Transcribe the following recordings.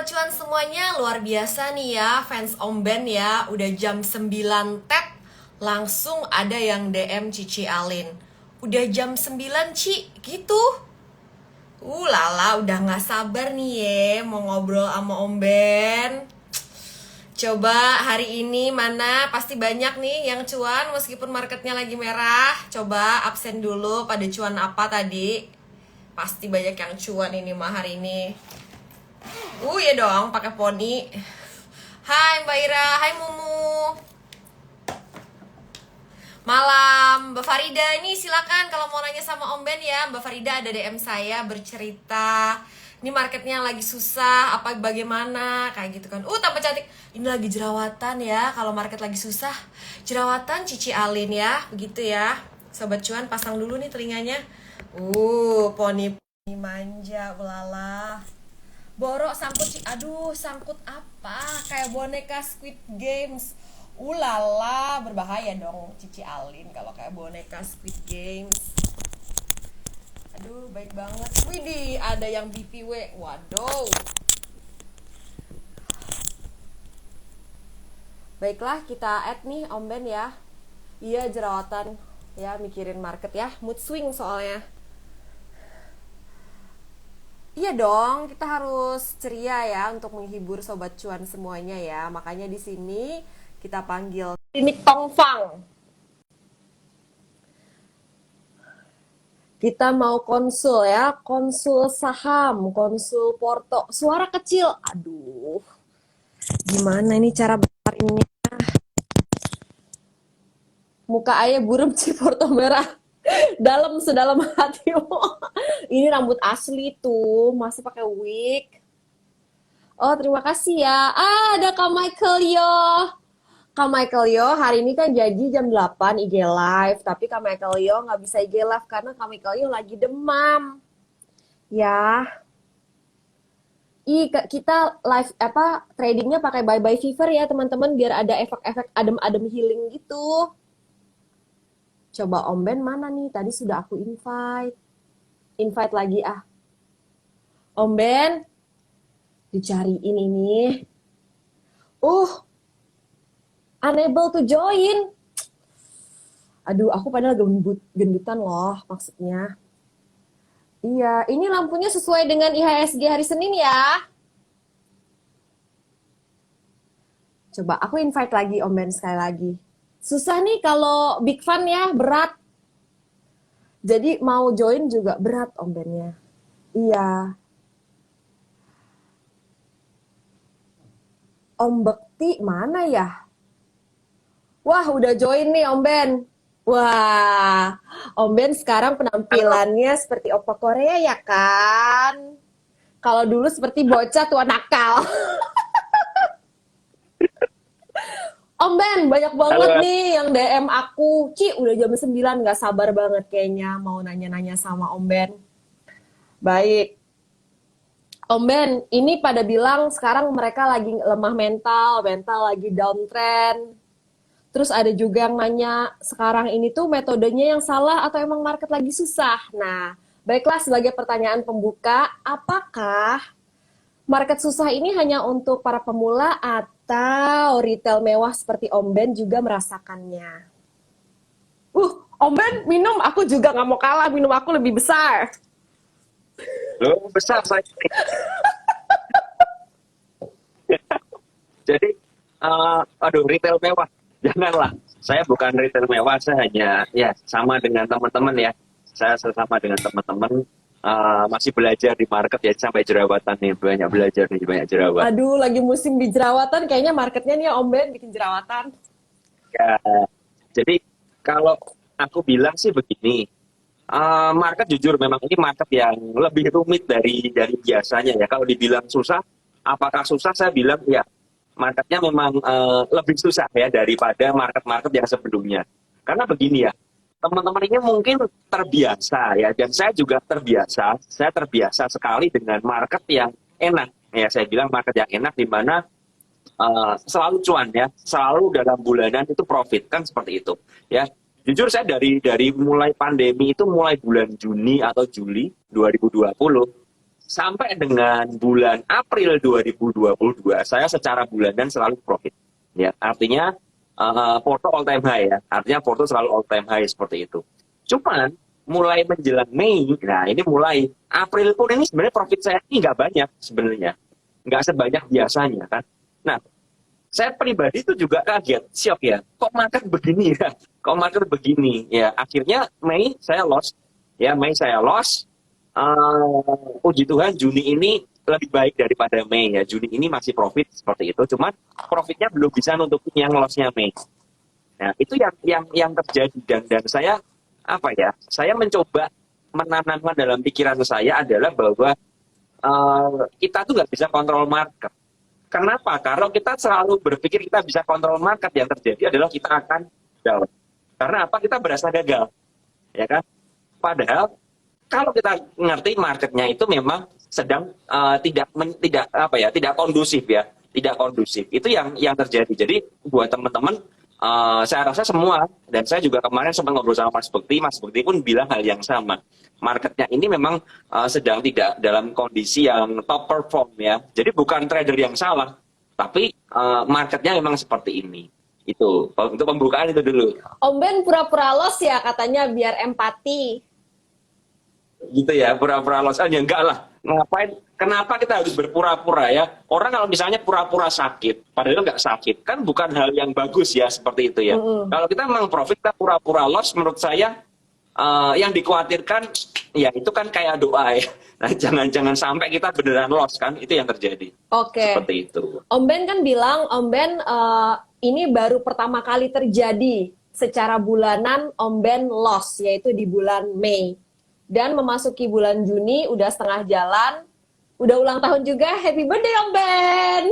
Sobat Cuan semuanya, luar biasa nih ya fans Om Ben ya. Udah jam 9 tap, langsung ada yang DM Cici Alin. Udah jam 9 Ci, gitu. Lala, udah gak sabar nih ya mau ngobrol sama Om Ben. Coba hari ini mana, pasti banyak nih yang cuan meskipun marketnya lagi merah. Coba absen dulu, pada cuan apa tadi? Pasti banyak yang cuan ini mah hari ini. Ya dong, pakai poni. Hai Mbak Ira, hai Mumu. Malam, Mbak Farida ini silakan kalau mau nanya sama Om Ben ya. Mbak Farida ada DM saya bercerita. Ini marketnya lagi susah, apa bagaimana, kayak gitu kan. Tambah cantik. Ini lagi jerawatan ya, kalau market lagi susah. Jerawatan Cici Alin ya, begitu ya. Sobat Cuan pasang dulu nih telinganya. Poni manja, ulala. Borok sangkut, aduh sangkut apa? Kayak boneka Squid Games. Ulala, berbahaya dong Cici Alin kalau kayak boneka Squid Games. Aduh, baik banget. Widih, ada yang BPW. Waduh. Baiklah, kita add nih Om Ben ya. Iya, jerawatan. Ya, mikirin market ya. Mood swing soalnya. Iya dong, kita harus ceria ya untuk menghibur sobat cuan semuanya ya. Makanya di sini kita panggil Klinik Tongfang. Kita mau konsul ya, konsul saham, konsul porto. Suara kecil, aduh. Gimana ini cara besarnya? Muka ayah burem sih porto merah. Dalam sedalam hati. Ini rambut asli tuh, masih pakai wig. Oh, terima kasih ya. Ada Kak Michael Yo. Kak Michael Yo hari ini kan janji jam 8 IG live, tapi Kak Michael Yo nggak bisa IG live karena Kak Michael Yo lagi demam. Ya. Kita live tradingnya pakai bye bye fever ya teman-teman, biar ada efek-efek adem-adem healing gitu. Coba Om Ben mana nih? Tadi sudah aku invite. Invite lagi ah. Om Ben, dicariin ini. Unable to join. Aduh, aku padahal gendutan loh maksudnya. Iya, ini lampunya sesuai dengan IHSG hari Senin ya. Coba aku invite lagi Om Ben sekali lagi. Susah nih kalau big fun ya, berat. Jadi mau join juga berat Om Bennya. Iya. Om Bekti mana ya? Wah, udah join nih Om Ben. Wah, Om Ben sekarang penampilannya seperti opa Korea ya kan? Kalau dulu seperti bocah tua nakal. Om Ben, banyak banget nih yang DM aku. Ci, udah jam 9, gak sabar banget kayaknya mau nanya-nanya sama Om Ben. Baik. Om Ben, ini pada bilang sekarang mereka lagi lemah mental lagi downtrend. Terus ada juga yang nanya, sekarang ini tuh metodenya yang salah atau emang market lagi susah? Nah, baiklah sebagai pertanyaan pembuka, apakah market susah ini hanya untuk para pemula atau retail mewah seperti Om Ben juga merasakannya? Om Ben minum, aku juga nggak mau kalah, minum aku lebih besar. Loh, besar saya. Jadi, retail mewah. Janganlah. Saya bukan retail mewah, saya hanya ya sama dengan teman-teman ya. Saya sama dengan teman-teman masih belajar di market ya, sampai jerawatan nih, banyak belajar nih, banyak jerawat. Aduh, lagi musim di jerawatan, kayaknya marketnya nih Om Ben bikin jerawatan. Ya, jadi kalau aku bilang sih begini, market jujur memang ini market yang lebih rumit dari biasanya ya. Kalau dibilang susah, apakah susah? Saya bilang ya, marketnya memang lebih susah ya daripada market-market yang sebelumnya. Karena begini ya, teman-teman ini mungkin terbiasa ya, dan saya juga terbiasa. Saya terbiasa sekali dengan market yang enak. Ya, saya bilang market yang enak di mana selalu cuan ya, selalu dalam bulanan itu profit, kan seperti itu ya. Jujur saya dari mulai pandemi itu, mulai bulan Juni atau Juli 2020, sampai dengan bulan April 2022 saya secara bulanan selalu profit. Ya, artinya Porto all time high ya. Artinya Porto selalu all time high seperti itu. Cuman mulai menjelang Mei, nah ini mulai April pun ini sebenarnya profit saya ini nggak banyak sebenarnya, nggak sebanyak biasanya kan. Nah, saya pribadi itu juga kaget, shock ya. Kok market begini ya? Kok market begini ya? Akhirnya Mei saya loss, ya Mei saya loss. Puji Tuhan Juni ini lebih baik daripada Mei ya. Juni ini masih profit seperti itu, cuman profitnya belum bisa nutupin yang lossnya Mei. Nah, itu yang terjadi dan saya apa ya? Saya mencoba menanamkan dalam pikiran saya adalah bahwa kita tuh nggak bisa kontrol market. Kenapa? Kalau kita selalu berpikir kita bisa kontrol market, yang terjadi adalah kita akan down. Karena apa? Kita berasa gagal, ya kan? Padahal kalau kita ngerti marketnya itu memang sedang tidak kondusif ya, tidak kondusif. Itu yang terjadi. Jadi buat teman-teman, saya rasa semua, dan saya juga kemarin sempat ngobrol sama Mas Bekti pun bilang hal yang sama. Marketnya ini memang sedang tidak dalam kondisi yang top perform ya. Jadi bukan trader yang salah, tapi marketnya memang seperti ini. Itu untuk pembukaan itu dulu. Om Ben pura-pura loss ya katanya biar empati. Gitu ya, pura-pura loss aja. Enggak lah, ngapain, kenapa kita harus berpura-pura ya? Orang kalau misalnya pura-pura sakit padahal nggak sakit, kan bukan hal yang bagus ya, seperti itu ya. Kalau kita memang profit, kita pura-pura loss, menurut saya yang dikhawatirkan ya itu kan kayak doa ya. Nah, jangan sampai kita beneran loss, kan itu yang terjadi. Oke. Seperti itu. Om Ben kan bilang, Om Ben ini baru pertama kali terjadi secara bulanan Om Ben loss, yaitu di bulan Mei. Dan memasuki bulan Juni, udah setengah jalan, udah ulang tahun juga, happy birthday Om Ben!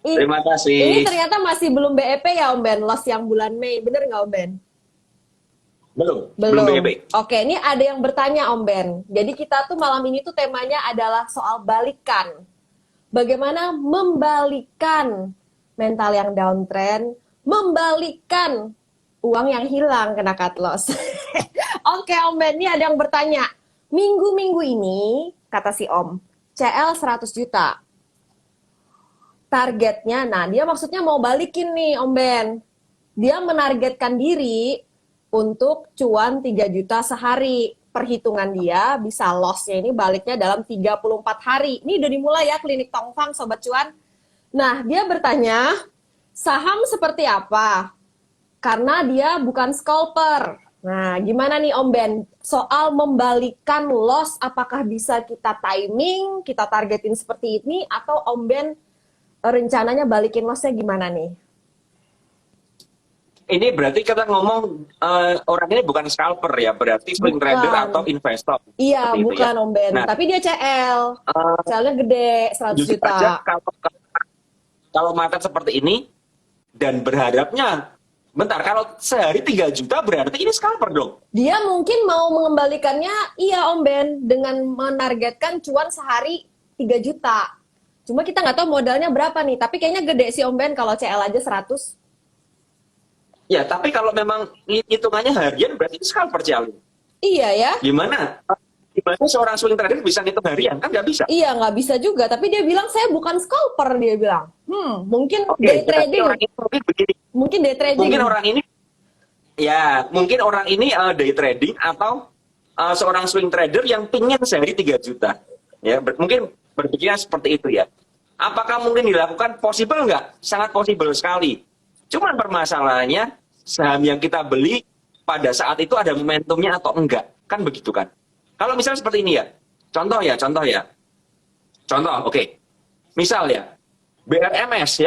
Terima kasih. Ini ternyata masih belum BEP ya Om Ben, loss yang bulan Mei, bener nggak Om Ben? Belum BEP. Oke, ini ada yang bertanya Om Ben. Jadi kita tuh malam ini tuh temanya adalah soal balikan. Bagaimana membalikan mental yang downtrend, membalikan uang yang hilang kena cut loss. Oke Om Ben, ini ada yang bertanya. Minggu-minggu ini, kata si Om, CL 100 juta. Targetnya, nah dia maksudnya mau balikin nih Om Ben. Dia menargetkan diri untuk cuan 3 juta sehari. Perhitungan dia bisa loss-nya ini baliknya dalam 34 hari. Ini udah dimulai ya klinik Tongfang Sobat Cuan. Nah dia bertanya, saham seperti apa? Karena dia bukan scalper. Nah, gimana nih Om Ben? Soal membalikan loss, apakah bisa kita timing, kita targetin seperti ini, atau Om Ben rencananya balikin lossnya gimana nih? Ini berarti kita ngomong orang ini bukan scalper ya, berarti swing trader atau investor. Iya, bukan ya? Om Ben. Nah, tapi dia CL. CL-nya gede, 100 juta. Aja kalau market seperti ini, dan berharapnya bentar, kalau sehari 3 juta berarti ini scalper dong. Dia mungkin mau mengembalikannya, iya Om Ben, dengan menargetkan cuan sehari 3 juta. Cuma kita nggak tahu modalnya berapa nih, tapi kayaknya gede sih Om Ben kalau CL aja 100. Ya, tapi kalau memang hitungannya harian berarti ini scalper CL. Iya ya. Gimana seorang swing trader bisa ngitung harian? Kan nggak bisa. Iya, nggak bisa juga. Tapi dia bilang, saya bukan scalper, dia bilang. Mungkin day trading. Mungkin day trading. Mungkin orang ini, ya, mungkin orang ini day trading atau seorang swing trader yang pingin sehari 3 juta. Ya, mungkin berpikirnya seperti itu ya. Apakah mungkin dilakukan? Possible nggak? Sangat possible sekali. Cuman permasalahannya, saham yang kita beli pada saat itu ada momentumnya atau enggak. Kan begitu kan? Kalau misalnya seperti ini ya, contoh, oke. Misal ya, BRMS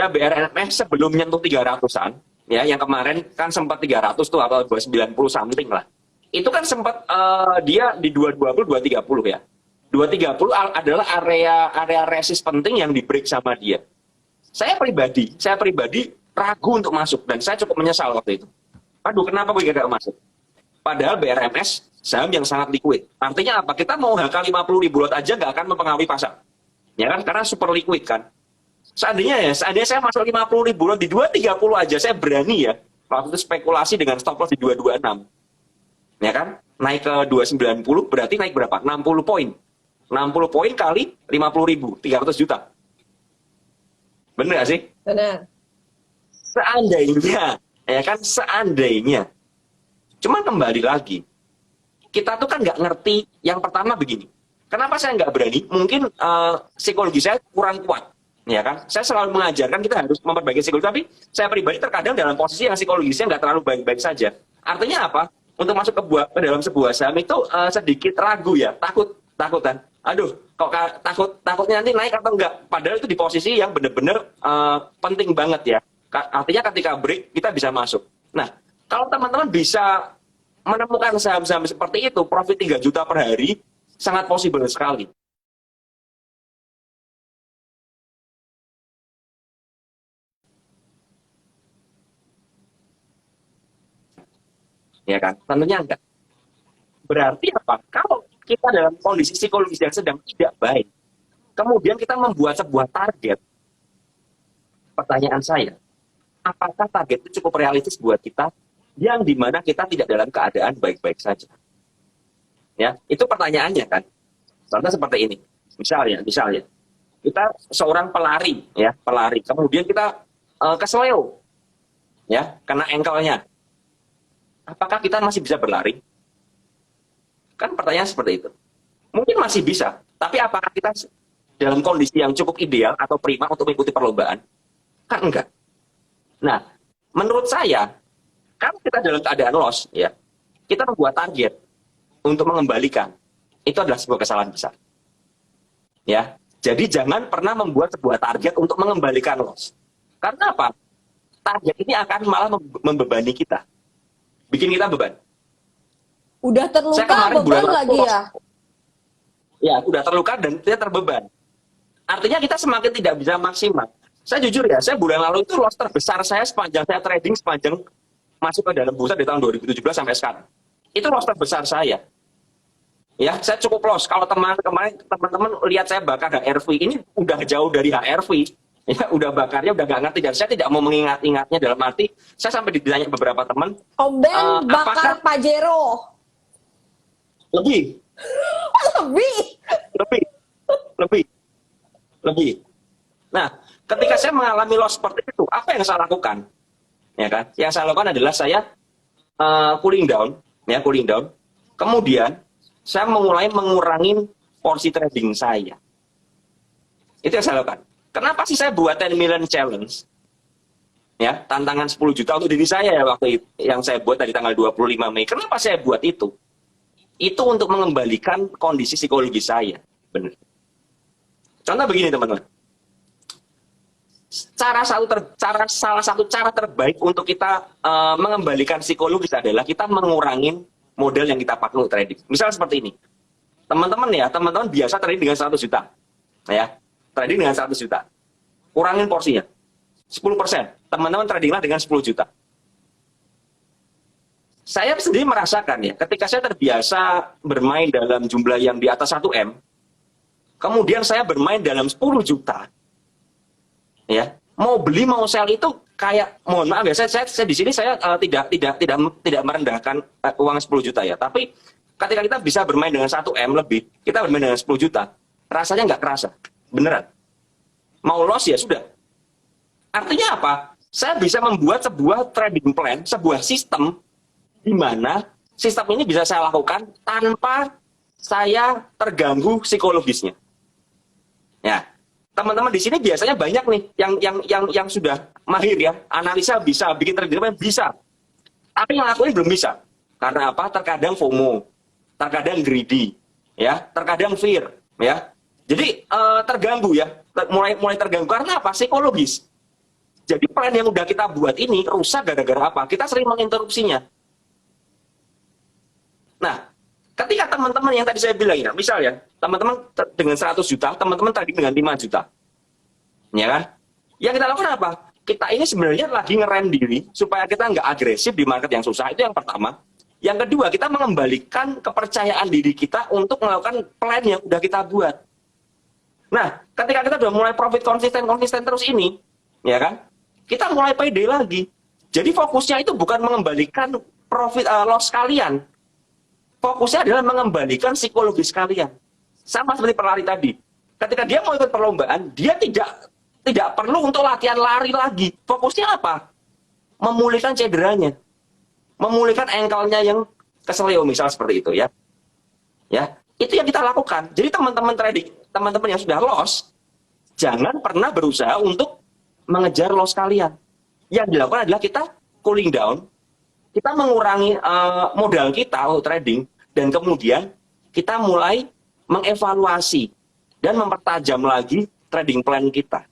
sebelum nyentuh 300-an, ya, yang kemarin kan sempat 300 tuh, atau 290 something lah. Itu kan sempat dia di 220, 230 ya. 230 adalah area resist penting yang di break sama dia. Saya pribadi ragu untuk masuk, dan saya cukup menyesal waktu itu. Aduh, kenapa gue gak masuk? Padahal BRMS saham yang sangat liquid. Artinya apa? Kita mau HK 50.000 lot aja nggak akan mempengaruhi pasar. Ya kan? Karena super liquid kan. Seandainya saya masuk 50.000 lot di 230 aja, saya berani ya. Waktu itu spekulasi dengan stop loss di 226. Ya kan? Naik ke 290 berarti naik berapa? 60 poin. 60 poin kali 50.000, 300 juta. Bener gak sih? Benar. Seandainya, ya kan, seandainya. Cuman kembali lagi, kita tuh kan nggak ngerti. Yang pertama begini, kenapa saya nggak berani? Mungkin psikologi saya kurang kuat, ya kan? Saya selalu mengajarkan kita harus memperbaiki psikologi, tapi saya pribadi terkadang dalam posisi yang psikologisnya nggak terlalu baik-baik saja. Artinya apa? Untuk masuk ke dalam sebuah saham itu sedikit ragu ya, takutan. Aduh, kok takutnya nanti naik atau enggak? Padahal itu di posisi yang benar-benar penting banget ya. Artinya ketika break kita bisa masuk. Nah, kalau teman-teman bisa menemukan saham-saham seperti itu, profit 3 juta per hari, sangat possible sekali. Ya kan? Tentunya enggak. Berarti apa? Kalau kita dalam kondisi psikologis yang sedang tidak baik, kemudian kita membuat sebuah target, pertanyaan saya, apakah target itu cukup realistis buat kita, yang dimana kita tidak dalam keadaan baik-baik saja? Ya, itu pertanyaannya kan. Contoh seperti ini. Misalnya, kita seorang pelari, ya, pelari. Kemudian kita kesleo, ya, kena engkelnya. Apakah kita masih bisa berlari? Kan pertanyaan seperti itu. Mungkin masih bisa, tapi apakah kita dalam kondisi yang cukup ideal atau prima untuk mengikuti perlombaan? Kan enggak. Nah, menurut saya, kalau kita dalam keadaan loss, ya, kita membuat target untuk mengembalikan, itu adalah sebuah kesalahan besar. Ya, jadi jangan pernah membuat sebuah target untuk mengembalikan loss. Karena apa? Target ini akan malah membebani kita, bikin kita beban. Udah terluka, Saya kemarin beban bulan lagi ya? Ya, udah terluka dan tidak terbeban. Artinya kita semakin tidak bisa maksimal. Saya jujur ya, saya bulan lalu itu loss terbesar saya sepanjang saya trading, sepanjang masuk ke dalam bursa di tahun 2017 sampai sekarang. Itu loss terbesar saya. Ya, saya cukup loss. Kalau teman-teman lihat saya bakar HRV, ini udah jauh dari HRV. Ya, udah bakarnya udah nggak ngerti, dan saya tidak mau mengingat-ingatnya, dalam arti saya sampai ditanya beberapa teman, Om Ben bakar Pajero. Lebih. Nah, ketika saya mengalami loss seperti itu, apa yang saya lakukan? Ya kan? Yang saya lakukan adalah saya cooling down. Kemudian saya mulai mengurangi porsi trading saya. Itu yang saya lakukan. Kenapa sih saya buat 10 million challenge? Ya, tantangan 10 juta untuk diri saya ya, waktu itu, yang saya buat dari tanggal 25 Mei. Kenapa saya buat itu? Itu untuk mengembalikan kondisi psikologi saya. Benar. Contoh begini, teman-teman. Salah satu cara terbaik untuk kita mengembalikan psikologis adalah kita mengurangi modal yang kita pakai untuk trading. Misal seperti ini. Teman-teman biasa trading dengan 100 juta. Ya, trading dengan 100 juta. Kurangin porsinya. 10%. Teman-teman tradinglah dengan 10 juta. Saya sendiri merasakan ya, ketika saya terbiasa bermain dalam jumlah yang di atas 1M, kemudian saya bermain dalam 10 juta. Ya, mau beli mau sell itu kayak, mohon maaf ya, saya di sini saya tidak merendahkan uang 10 juta ya, tapi ketika kita bisa bermain dengan 1M lebih, kita bermain dengan 10 juta, rasanya nggak kerasa, beneran. Mau loss ya sudah. Artinya apa? Saya bisa membuat sebuah trading plan, sebuah sistem, di mana sistem ini bisa saya lakukan tanpa saya terganggu psikologisnya. Ya, teman-teman di sini biasanya banyak nih yang sudah mahir ya, analisa bisa, bikin trading plan bisa, tapi yang aku ini belum bisa. Karena apa? Terkadang FOMO, terkadang greedy, ya, terkadang fear, ya. Jadi terganggu ya, mulai terganggu karena apa? Psikologis. Jadi plan yang udah kita buat ini rusak gara-gara apa? Kita sering menginterupsinya. Nah, ketika teman-teman yang tadi saya bilang ya, misalnya teman-teman dengan 100 juta, teman-teman tadi dengan 5 juta. Ya kan? Yang kita lakukan apa? Kita ini sebenarnya lagi ngerem diri supaya kita nggak agresif di market yang susah. Itu yang pertama. Yang kedua, kita mengembalikan kepercayaan diri kita untuk melakukan plan yang udah kita buat. Nah, ketika kita udah mulai profit konsisten terus ini, ya kan? Kita mulai pede lagi. Jadi fokusnya itu bukan mengembalikan profit loss kalian. Fokusnya adalah mengembalikan psikologis kalian. Sama seperti pelari tadi. Ketika dia mau ikut perlombaan, dia tidak perlu untuk latihan lari lagi. Fokusnya apa? Memulihkan cederanya. Memulihkan ankle-nya yang keseleo misal seperti itu ya. Ya, itu yang kita lakukan. Jadi teman-teman trading, teman-teman yang sudah loss, jangan pernah berusaha untuk mengejar loss kalian. Yang dilakukan adalah kita cooling down, kita mengurangi modal kita untuk trading, dan kemudian kita mulai mengevaluasi dan mempertajam lagi trading plan kita.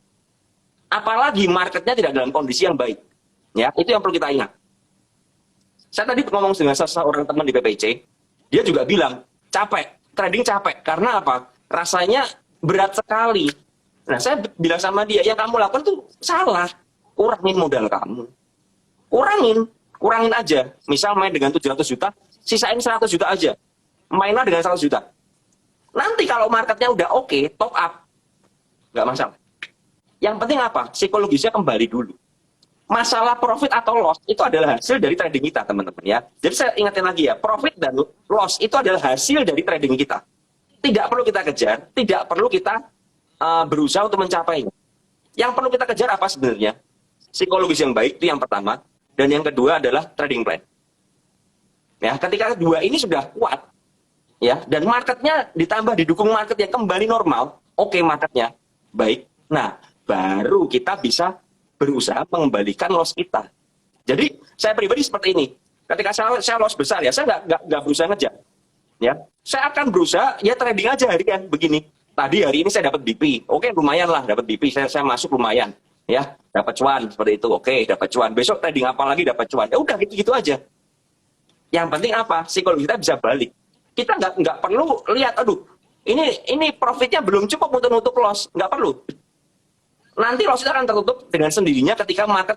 Apalagi marketnya tidak dalam kondisi yang baik. Ya, itu yang perlu kita ingat. Saya tadi ngomong dengan seorang teman di PPC, dia juga bilang, capek, trading capek. Karena apa? Rasanya berat sekali. Nah, saya bilang sama dia, yang kamu lakukan tuh salah. Kurangin modal kamu. Kurangin aja. Misal main dengan 700 juta, sisain 100 juta aja. Mainlah dengan 100 juta. Nanti kalau marketnya udah oke, top up. Nggak masalah. Yang penting apa? Psikologisnya kembali dulu. Masalah profit atau loss itu adalah hasil dari trading kita, teman-teman ya. Jadi saya ingatin lagi ya, profit dan loss itu adalah hasil dari trading kita. Tidak perlu kita kejar, tidak perlu kita berusaha untuk mencapainya. Yang perlu kita kejar apa sebenarnya? Psikologis yang baik itu yang pertama, dan yang kedua adalah trading plan. Ya, ketika kedua ini sudah kuat, ya, dan marketnya ditambah didukung market yang kembali normal, oke marketnya baik. Nah, baru kita bisa berusaha mengembalikan loss kita. Jadi saya pribadi seperti ini. Ketika saya loss besar ya, saya nggak berusaha ngejar. Ya, saya akan berusaha ya trading aja harian begini. Tadi hari ini saya dapat BP, oke lumayan lah dapat BP, saya masuk lumayan. Ya, dapat cuan seperti itu, oke dapat cuan. Besok trading apa lagi dapat cuan. Ya udah gitu-gitu aja. Yang penting apa? Psikologi kita bisa balik. Kita nggak perlu lihat, aduh ini profitnya belum cukup untuk nutup loss, nggak perlu. Nanti loss itu akan tertutup dengan sendirinya ketika market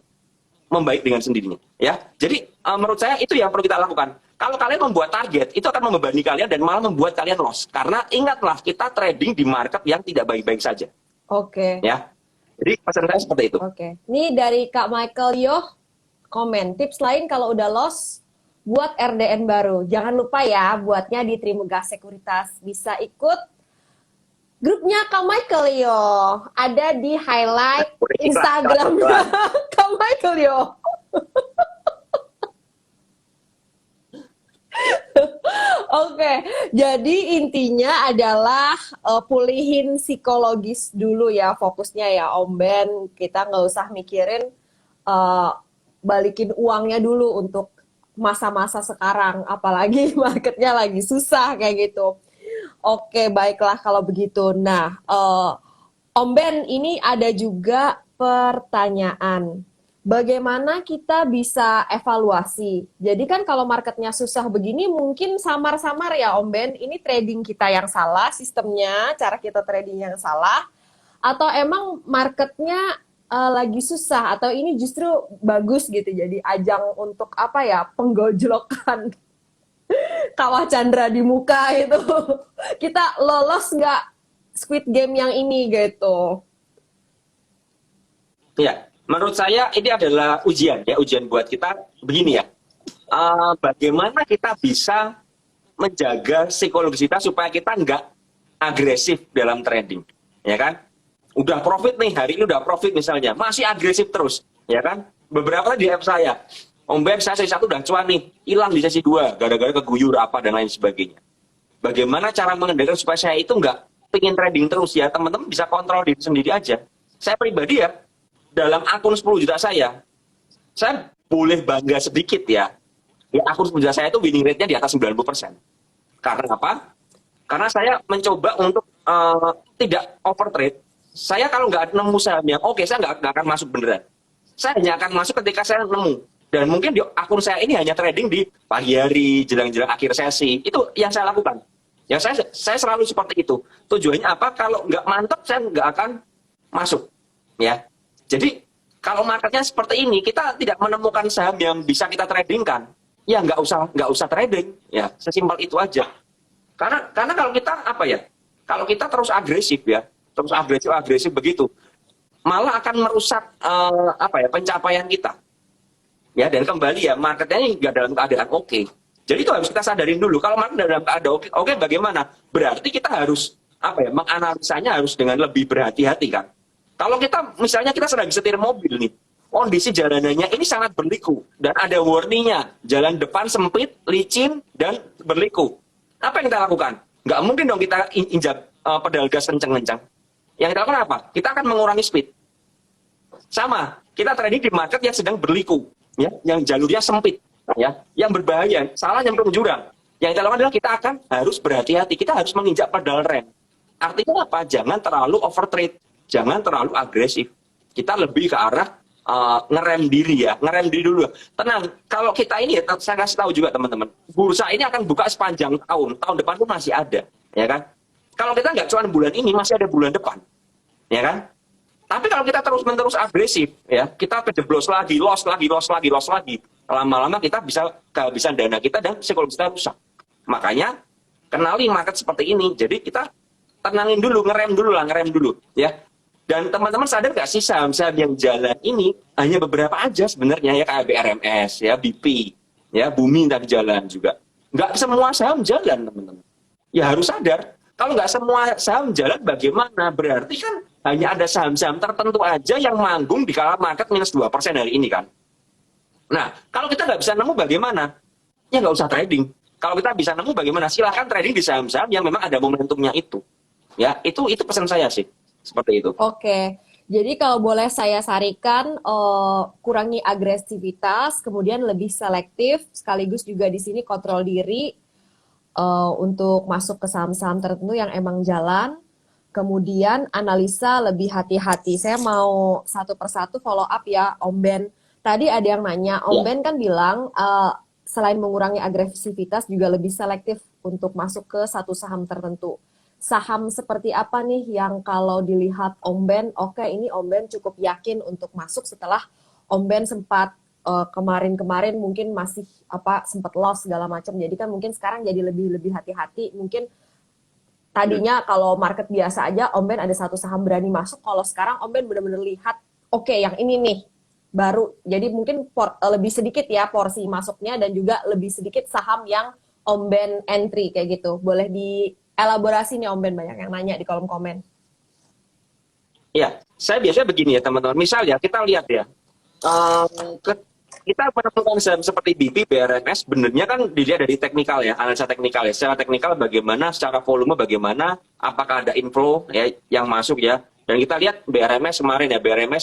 membaik dengan sendirinya. Ya, jadi menurut saya itu yang perlu kita lakukan. Kalau kalian membuat target, itu akan membebani kalian dan malah membuat kalian loss. Karena ingatlah, kita trading di market yang tidak baik-baik saja. Oke. Ya, jadi pesan saya seperti itu. Oke. Ini dari Kak Michael Yoh, komen. Tips lain kalau udah loss, buat RDN baru. Jangan lupa ya, buatnya di Trimegah Sekuritas. Bisa ikut grupnya Kak Michael Yo, ada di highlight Instagramnya Kak Michael Yo. Oke, jadi intinya adalah pulihin psikologis dulu ya, fokusnya ya Om Ben. Kita nggak usah mikirin balikin uangnya dulu untuk masa-masa sekarang, apalagi marketnya lagi susah kayak gitu. Oke, baiklah kalau begitu. Nah, Om Ben, ini ada juga pertanyaan. Bagaimana kita bisa evaluasi? Jadi kan kalau marketnya susah begini, mungkin samar-samar ya Om Ben, ini trading kita yang salah, sistemnya, cara kita trading yang salah, atau emang marketnya lagi susah, atau ini justru bagus gitu, jadi ajang untuk apa ya, penggojlokan Kawah Chandra di muka itu. Kita lolos nggak Squid Game yang ini gitu. Ya, menurut saya ini adalah ujian ya, ujian buat kita begini ya. Bagaimana kita bisa menjaga psikologis kita supaya kita nggak agresif dalam trading, ya kan? Udah profit nih, hari ini udah profit misalnya, masih agresif terus, ya kan? Beberapa di app saya, Om Ben, saya sesi 1 udah cuan nih, hilang di sesi 2, gara-gara keguyur apa dan lain sebagainya. Bagaimana cara mengendalikan supaya saya itu nggak pengen trading terus ya, teman-teman bisa kontrol diri sendiri aja. Saya pribadi ya, dalam akun 10 juta saya boleh bangga sedikit ya. Di akun 10 juta saya itu winning rate-nya di atas 90%. Karena apa? Karena saya mencoba untuk tidak over trade. Saya kalau nggak nemu saham yang oke, saya nggak akan masuk beneran. Saya hanya akan masuk ketika saya nemu. Dan mungkin di akun saya ini hanya trading di pagi hari, jelang-jelang akhir sesi. Itu yang saya lakukan. Yang saya selalu seperti itu. Tujuannya apa? Kalau nggak mantap, saya nggak akan masuk. Ya. Jadi, kalau marketnya seperti ini, kita tidak menemukan saham yang bisa kita tradingkan. Ya, nggak usah trading. Ya, sesimpel itu aja. Karena kalau kita, apa ya? Kalau kita terus agresif ya, terus agresif begitu, malah akan merusak pencapaian kita. Ya, dan kembali ya, marketnya nggak dalam keadaan oke. Jadi itu harus kita sadarin dulu. Kalau market dalam keadaan oke, bagaimana? Berarti kita harus apa ya, menganalisanya harus dengan lebih berhati-hati kan. Kalau kita misalnya kita sedang setir mobil nih, kondisi jalanannya ini sangat berliku dan ada warningnya, jalan depan sempit, licin dan berliku. Apa yang kita lakukan? Nggak mungkin dong kita injak pedal gas kencang-kencang. Yang kita lakukan apa? Kita akan mengurangi speed. Sama, kita trading di market yang sedang berliku, ya, yang jalurnya sempit, ya, yang berbahaya, salah nyemplung jurang. Yang kita lakukan adalah kita akan harus berhati-hati, kita harus menginjak pedal rem. Artinya apa? Jangan terlalu overtrade, jangan terlalu agresif. Kita lebih ke arah ngerem diri ya, ngerem diri dulu. Tenang, kalau kita ini ya, saya kasih tahu juga teman-teman, bursa ini akan buka sepanjang tahun depan pun masih ada, ya kan? Kalau kita nggak cuma bulan ini, masih ada bulan depan, ya kan? Tapi kalau kita terus-menerus agresif, ya, kita kejeblos lagi, loss lagi, lama-lama kita bisa kehabisan dana kita dan psikologi kita rusak. Makanya kenali market seperti ini. Jadi kita tenangin dulu, ngerem dulu, ya. Dan teman-teman sadar nggak sih saham-saham yang jalan ini hanya beberapa aja sebenarnya, ya, kayak BRMS, ya, BP, ya, Bumi tadi jalan juga. Nggak semua saham jalan, teman-teman. Ya harus sadar. Kalau nggak semua saham jalan, bagaimana? Berarti kan hanya ada saham-saham tertentu aja yang manggung di kala market minus 2% hari ini kan. Nah, kalau kita nggak bisa nemu bagaimana? Ya nggak usah trading. Kalau kita bisa nemu bagaimana? Silahkan trading di saham-saham yang memang ada momentumnya itu. Ya, itu pesan saya sih. Seperti itu. Oke, jadi kalau boleh saya sarikan, kurangi agresivitas, kemudian lebih selektif, sekaligus juga di sini kontrol diri untuk masuk ke saham-saham tertentu yang emang jalan. Kemudian analisa lebih hati-hati. Saya mau satu persatu follow up ya, Om Ben. Tadi ada yang nanya, Om Ben kan bilang selain mengurangi agresivitas juga lebih selektif untuk masuk ke satu saham tertentu. Saham seperti apa nih yang kalau dilihat Om Ben, oke, ini Om Ben cukup yakin untuk masuk setelah Om Ben sempat kemarin-kemarin mungkin masih sempat loss segala macam. Jadi kan mungkin sekarang jadi lebih hati-hati. Mungkin tadinya kalau market biasa aja Om Ben ada satu saham berani masuk. Kalau sekarang Om Ben benar-benar lihat, oke, yang ini nih baru. Jadi mungkin lebih sedikit ya porsi masuknya dan juga lebih sedikit saham yang Om Ben entry kayak gitu. Boleh elaborasi nih Om Ben, banyak yang nanya di kolom komen. Ya, saya biasanya begini ya teman-teman. Misal ya, kita lihat ya, kita menemukan saham seperti BP, BRMS, benernya kan dilihat dari teknikal ya, analisa teknikal ya. Secara teknikal bagaimana, secara volume bagaimana, apakah ada inflow ya yang masuk ya. Dan kita lihat BRMS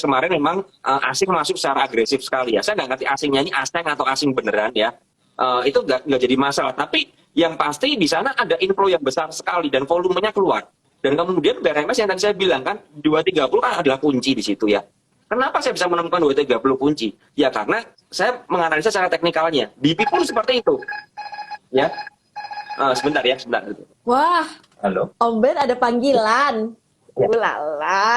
kemarin memang asing masuk secara agresif sekali ya. Saya nggak ngerti asingnya ini asing atau asing beneran ya. Itu nggak jadi masalah. Tapi yang pasti di sana ada inflow yang besar sekali dan volumenya keluar. Dan kemudian BRMS yang tadi saya bilang kan 230 kan adalah kunci di situ ya. Kenapa saya bisa menemukan 230 kunci? Ya karena saya menganalisa secara teknikalnya. BP pun seperti itu. Ya. Sebentar. Wah. Halo. Om Ben ada panggilan. Ya. Ulala.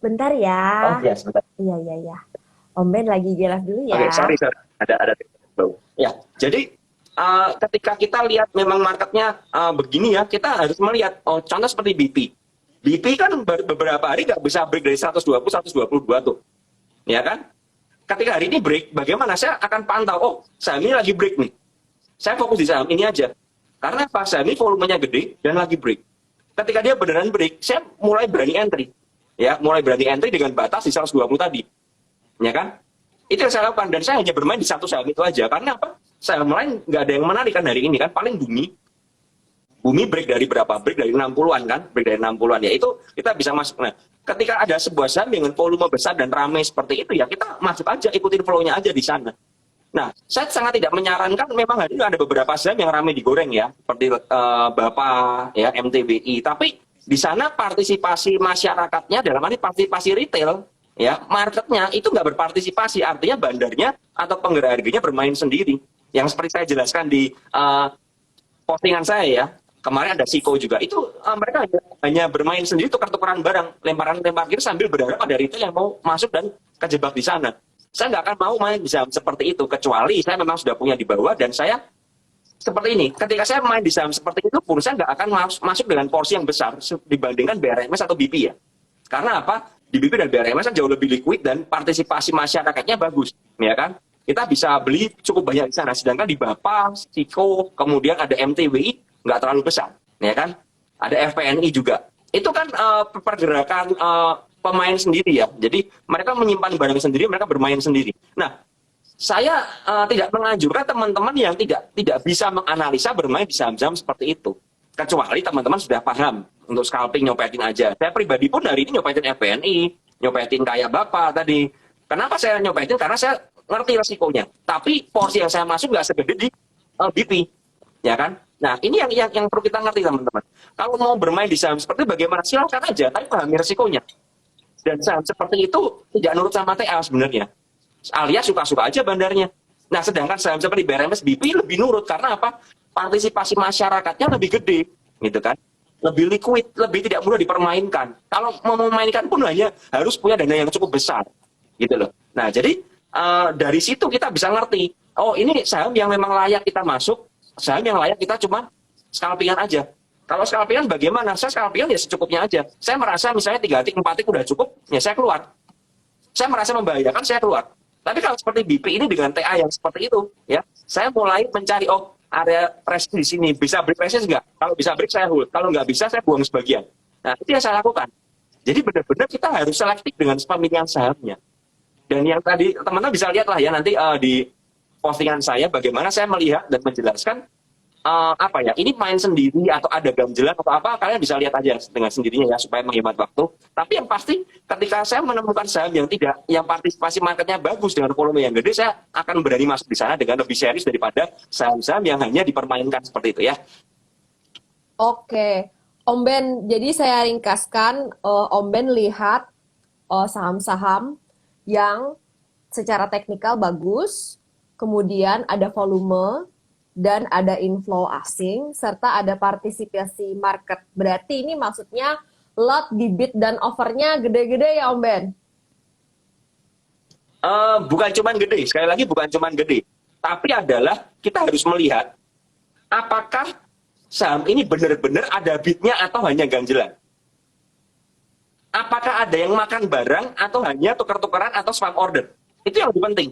Bentar ya. Oh ya, sebentar. Iya. Om Ben lagi jelas dulu ya. Oke, sorry. Ada. Ya, jadi ketika kita lihat memang marketnya begini ya, kita harus melihat, contoh seperti BP. BP kan beberapa hari nggak bisa break dari 120, 122 tuh. Ya kan? Ketika hari ini break, bagaimana? Saya akan pantau, saham ini lagi break nih. Saya fokus di saham ini aja. Karena pas saham ini volumenya gede dan lagi break. Ketika dia beneran break, saya mulai berani entry. Ya, mulai berani entry dengan batas di 120 tadi. Ya kan? Itu yang saya lakukan, dan saya hanya bermain di satu saham itu aja. Karena apa? Saham lain nggak ada yang menarik kan hari ini kan, paling Bumi break dari berapa? Break dari 60-an kan, break dari 60-an ya, itu kita bisa masuk. Nah, ketika ada sebuah saham dengan volume besar dan ramai seperti itu ya, kita masuk aja, ikutin flow-nya aja di sana. Nah, saya sangat tidak menyarankan, memang hari ini ada beberapa saham yang ramai digoreng ya, seperti Bapak ya, MTBI, tapi di sana partisipasi masyarakatnya dalam arti partisipasi retail ya, marketnya itu nggak berpartisipasi, artinya bandarnya atau penggerak harganya bermain sendiri. Yang seperti saya jelaskan di postingan saya ya, kemarin ada Siko juga, itu mereka hanya bermain sendiri, tukar-tukaran barang, lempar kiri sambil berharap ada retail yang mau masuk dan kejebak di sana. Saya nggak akan mau main di saham seperti itu, kecuali saya memang sudah punya di bawah dan saya seperti ini. Ketika saya main di saham seperti itu pun, saya nggak akan masuk dengan porsi yang besar dibandingkan BRMS atau BP ya. Karena apa? Di BP dan BRMS kan jauh lebih liquid dan partisipasi masyarakatnya bagus, ya kan? Kita bisa beli cukup banyak di sana. Sedangkan di Bapa, Siko, kemudian ada MTWI, nggak terlalu besar, ya kan? ada FPNI juga. Itu kan pergerakan pemain sendiri ya. Jadi mereka menyimpan barang sendiri, mereka bermain sendiri. Nah, saya tidak menganjurkan teman-teman yang tidak bisa menganalisa bermain di saham-saham seperti itu. Kecuali teman-teman sudah paham untuk scalping nyopetin aja. Saya pribadi pun hari ini nyopetin FPNI, nyopetin kayak Bapak tadi. Kenapa saya nyopetin? Karena saya ngerti resikonya. Tapi porsi yang saya masuk nggak segede di BP, ya kan? Nah, ini yang perlu kita ngerti teman-teman. Kalau mau bermain di saham seperti bagaimana silakan aja, tapi pahami resikonya. Dan saham seperti itu tidak nurut sama TA sebenarnya. Alias suka-suka aja bandarnya. Nah, sedangkan saham seperti BRMS BP lebih nurut karena apa? Partisipasi masyarakatnya lebih gede, gitu kan? Lebih liquid, lebih tidak mudah dipermainkan. Kalau mau memainkan pun hanya harus punya dana yang cukup besar, gitu loh. Nah, jadi dari situ kita bisa ngerti, oh ini saham yang memang layak kita masuk, saham yang layak kita cuma scalpingan aja. Kalau scalpingan bagaimana? Saya scalpingan ya secukupnya aja. Saya merasa misalnya 3 tik, 4 tik udah cukup, ya saya keluar. Saya merasa membahayakan, saya keluar. Tapi kalau seperti BP ini dengan TA yang seperti itu, ya, saya mulai mencari, oh area pressing di sini, bisa break pressing nggak? Kalau bisa break saya hold, kalau nggak bisa saya buang sebagian. Nah, itu yang saya lakukan. Jadi benar-benar kita harus selektif dengan pemilihan sahamnya. Dan yang tadi teman-teman bisa lihat lah ya nanti di postingan saya bagaimana saya melihat dan menjelaskan apa ya, ini main sendiri atau ada ganjelan atau apa, kalian bisa lihat aja dengan sendirinya ya supaya menghemat waktu. Tapi yang pasti ketika saya menemukan saham yang partisipasi marketnya bagus dengan volume yang gede, saya akan berani masuk di sana dengan lebih serius daripada saham-saham yang hanya dipermainkan seperti itu ya. Oke, Om Ben, jadi saya ringkaskan, Om Ben lihat saham-saham yang secara teknikal bagus, kemudian ada volume, dan ada inflow asing, serta ada partisipasi market. Berarti ini maksudnya lot di bid dan offernya gede-gede ya Om Ben? Bukan cuman gede, sekali lagi bukan cuman gede. Tapi adalah kita harus melihat apakah saham ini benar-benar ada bidnya atau hanya ganjelan. Apakah ada yang makan barang atau hanya tukar-tukaran atau swap order. Itu yang lebih penting.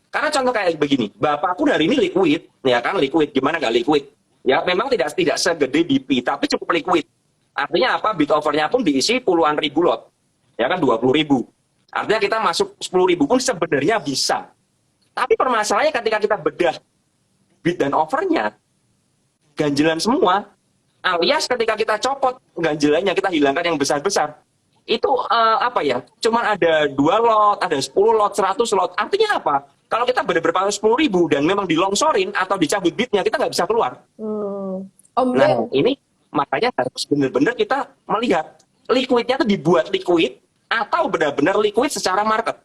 Karena contoh kayak begini, bapakku hari ini liquid, ya kan liquid, gimana nggak liquid? Ya memang tidak segede BP, tapi cukup liquid. Artinya apa? Bid overnya pun diisi puluhan ribu lot, ya kan 20.000. Artinya kita masuk 10.000 pun sebenarnya bisa. Tapi permasalahannya ketika kita bedah bid dan overnya, ganjelan semua, alias ketika kita copot ganjelannya, kita hilangkan yang besar-besar, itu apa ya? Cuman ada 2 lot, ada 10 lot, 100 lot. Artinya apa? Kalau kita benar-benar 10.000 dan memang dilongsorin atau dicabut bidnya, kita nggak bisa keluar. Om Nah, Ben, ini makanya harus benar-benar kita melihat liquidnya itu dibuat liquid atau benar-benar liquid secara market.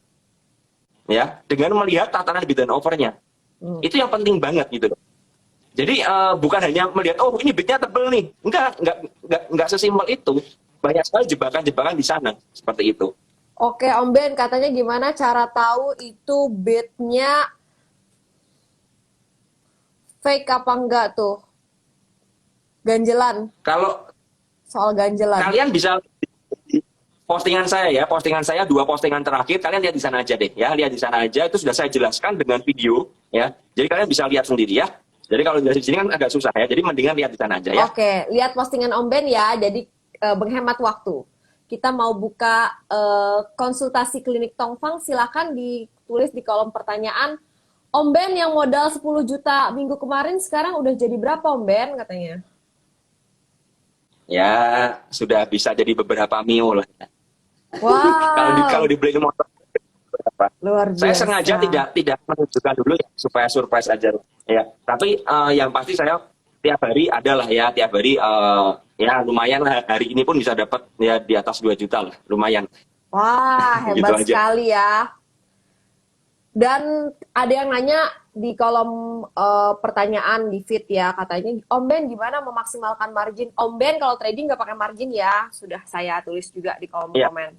Ya, dengan melihat tatanan bid dan overnya. Itu yang penting banget gitu loh. Jadi bukan hanya melihat oh ini bidnya tebel nih. Enggak sesimpel itu. Banyak sekali jebakan-jebakan di sana seperti itu. oke Om Ben, katanya gimana cara tahu itu bidnya fake apa enggak tuh? Ganjelan, Kalau soal ganjelan. kalian bisa di postingan saya 2 postingan terakhir, kalian lihat di sana aja deh ya, lihat di sana aja, itu sudah saya jelaskan dengan video ya. Jadi kalian bisa lihat sendiri ya. Jadi kalau di sini kan agak susah ya, jadi mendingan lihat di sana aja ya. Oke, lihat postingan Om Ben ya, jadi menghemat waktu. Kita mau buka konsultasi klinik Tongfang, silakan ditulis di kolom pertanyaan. Om Ben yang modal 10 juta minggu kemarin sekarang udah jadi berapa Om Ben katanya? Ya, sudah bisa jadi beberapa mio lah. Wow, Kalau dibeli motor berapa? luar biasa. Saya sengaja tidak menunjukkan dulu ya, supaya surprise aja ya. Tapi yang pasti saya tiap hari adalah ya, tiap hari ya lumayan lah, hari ini pun bisa dapat ya di atas 2 juta lah, lumayan. Wah, Gitu hebat aja. sekali ya. Dan ada yang nanya di kolom pertanyaan di feed ya, katanya Om Ben gimana memaksimalkan margin? Om Ben kalau trading nggak pakai margin ya, sudah saya tulis juga di kolom Iya. komen.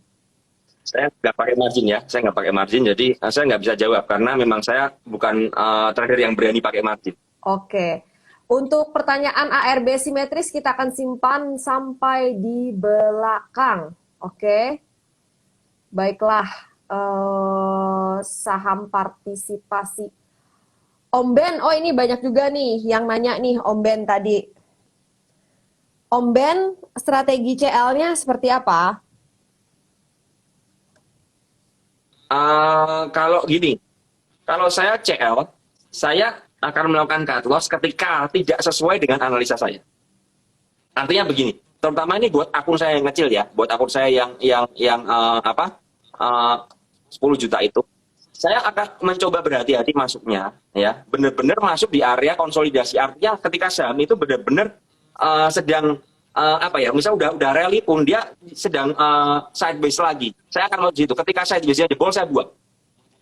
Saya nggak pakai margin ya, saya nggak pakai margin, jadi saya nggak bisa jawab karena memang saya bukan trader yang berani pakai margin. Oke, untuk pertanyaan ARB simetris kita akan simpan sampai di belakang. Oke, baiklah. Saham partisipasi. Om Ben, oh ini banyak juga nih yang nanya nih Om Ben tadi. Om Ben, strategi CL-nya seperti apa? Kalau gini, kalau saya CL, saya akan melakukan cut loss ketika tidak sesuai dengan analisa saya. Artinya begini, terutama ini buat akun saya yang kecil ya, buat akun saya yang apa, eh, 10 juta itu, saya akan mencoba berhati-hati masuknya, ya, benar-benar masuk di area konsolidasi. Artinya ketika saham itu benar-benar sedang apa ya, misalnya udah rally pun dia sedang sideways lagi, saya akan mau gitu. Ketika sideways-nya jebol, saya buang.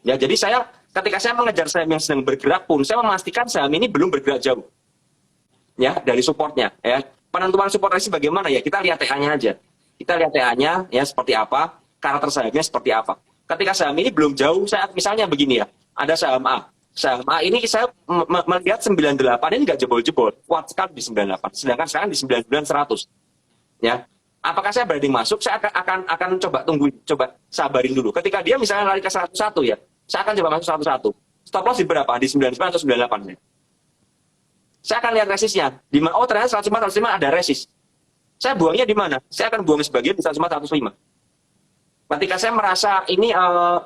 Ya, jadi saya ketika saya mengejar saham yang sedang bergerak pun, saya memastikan saham ini belum bergerak jauh, ya, dari supportnya, ya. Penentuan support resist bagaimana ya, kita lihat TA-nya aja, kita lihat TA-nya ya seperti apa, karakter sahamnya seperti apa. Ketika saham ini belum jauh, saya misalnya begini ya, ada saham A ini saya melihat 98 ini nggak jebol-jebol, kuat sekali di 98, sedangkan sekarang di 99 100, ya. Apakah saya berani masuk? Saya akan coba tungguin, coba sabarin dulu. Ketika dia misalnya lari ke 101 ya, saya akan coba masuk 101. Stop loss di berapa? Di 99 atau 98 ya. Saya akan lihat resistnya. Di mana? Oh, ternyata 105, 105 ada resist. Saya buangnya di mana? Saya akan buang sebagian di 105, 105. Ketika saya merasa ini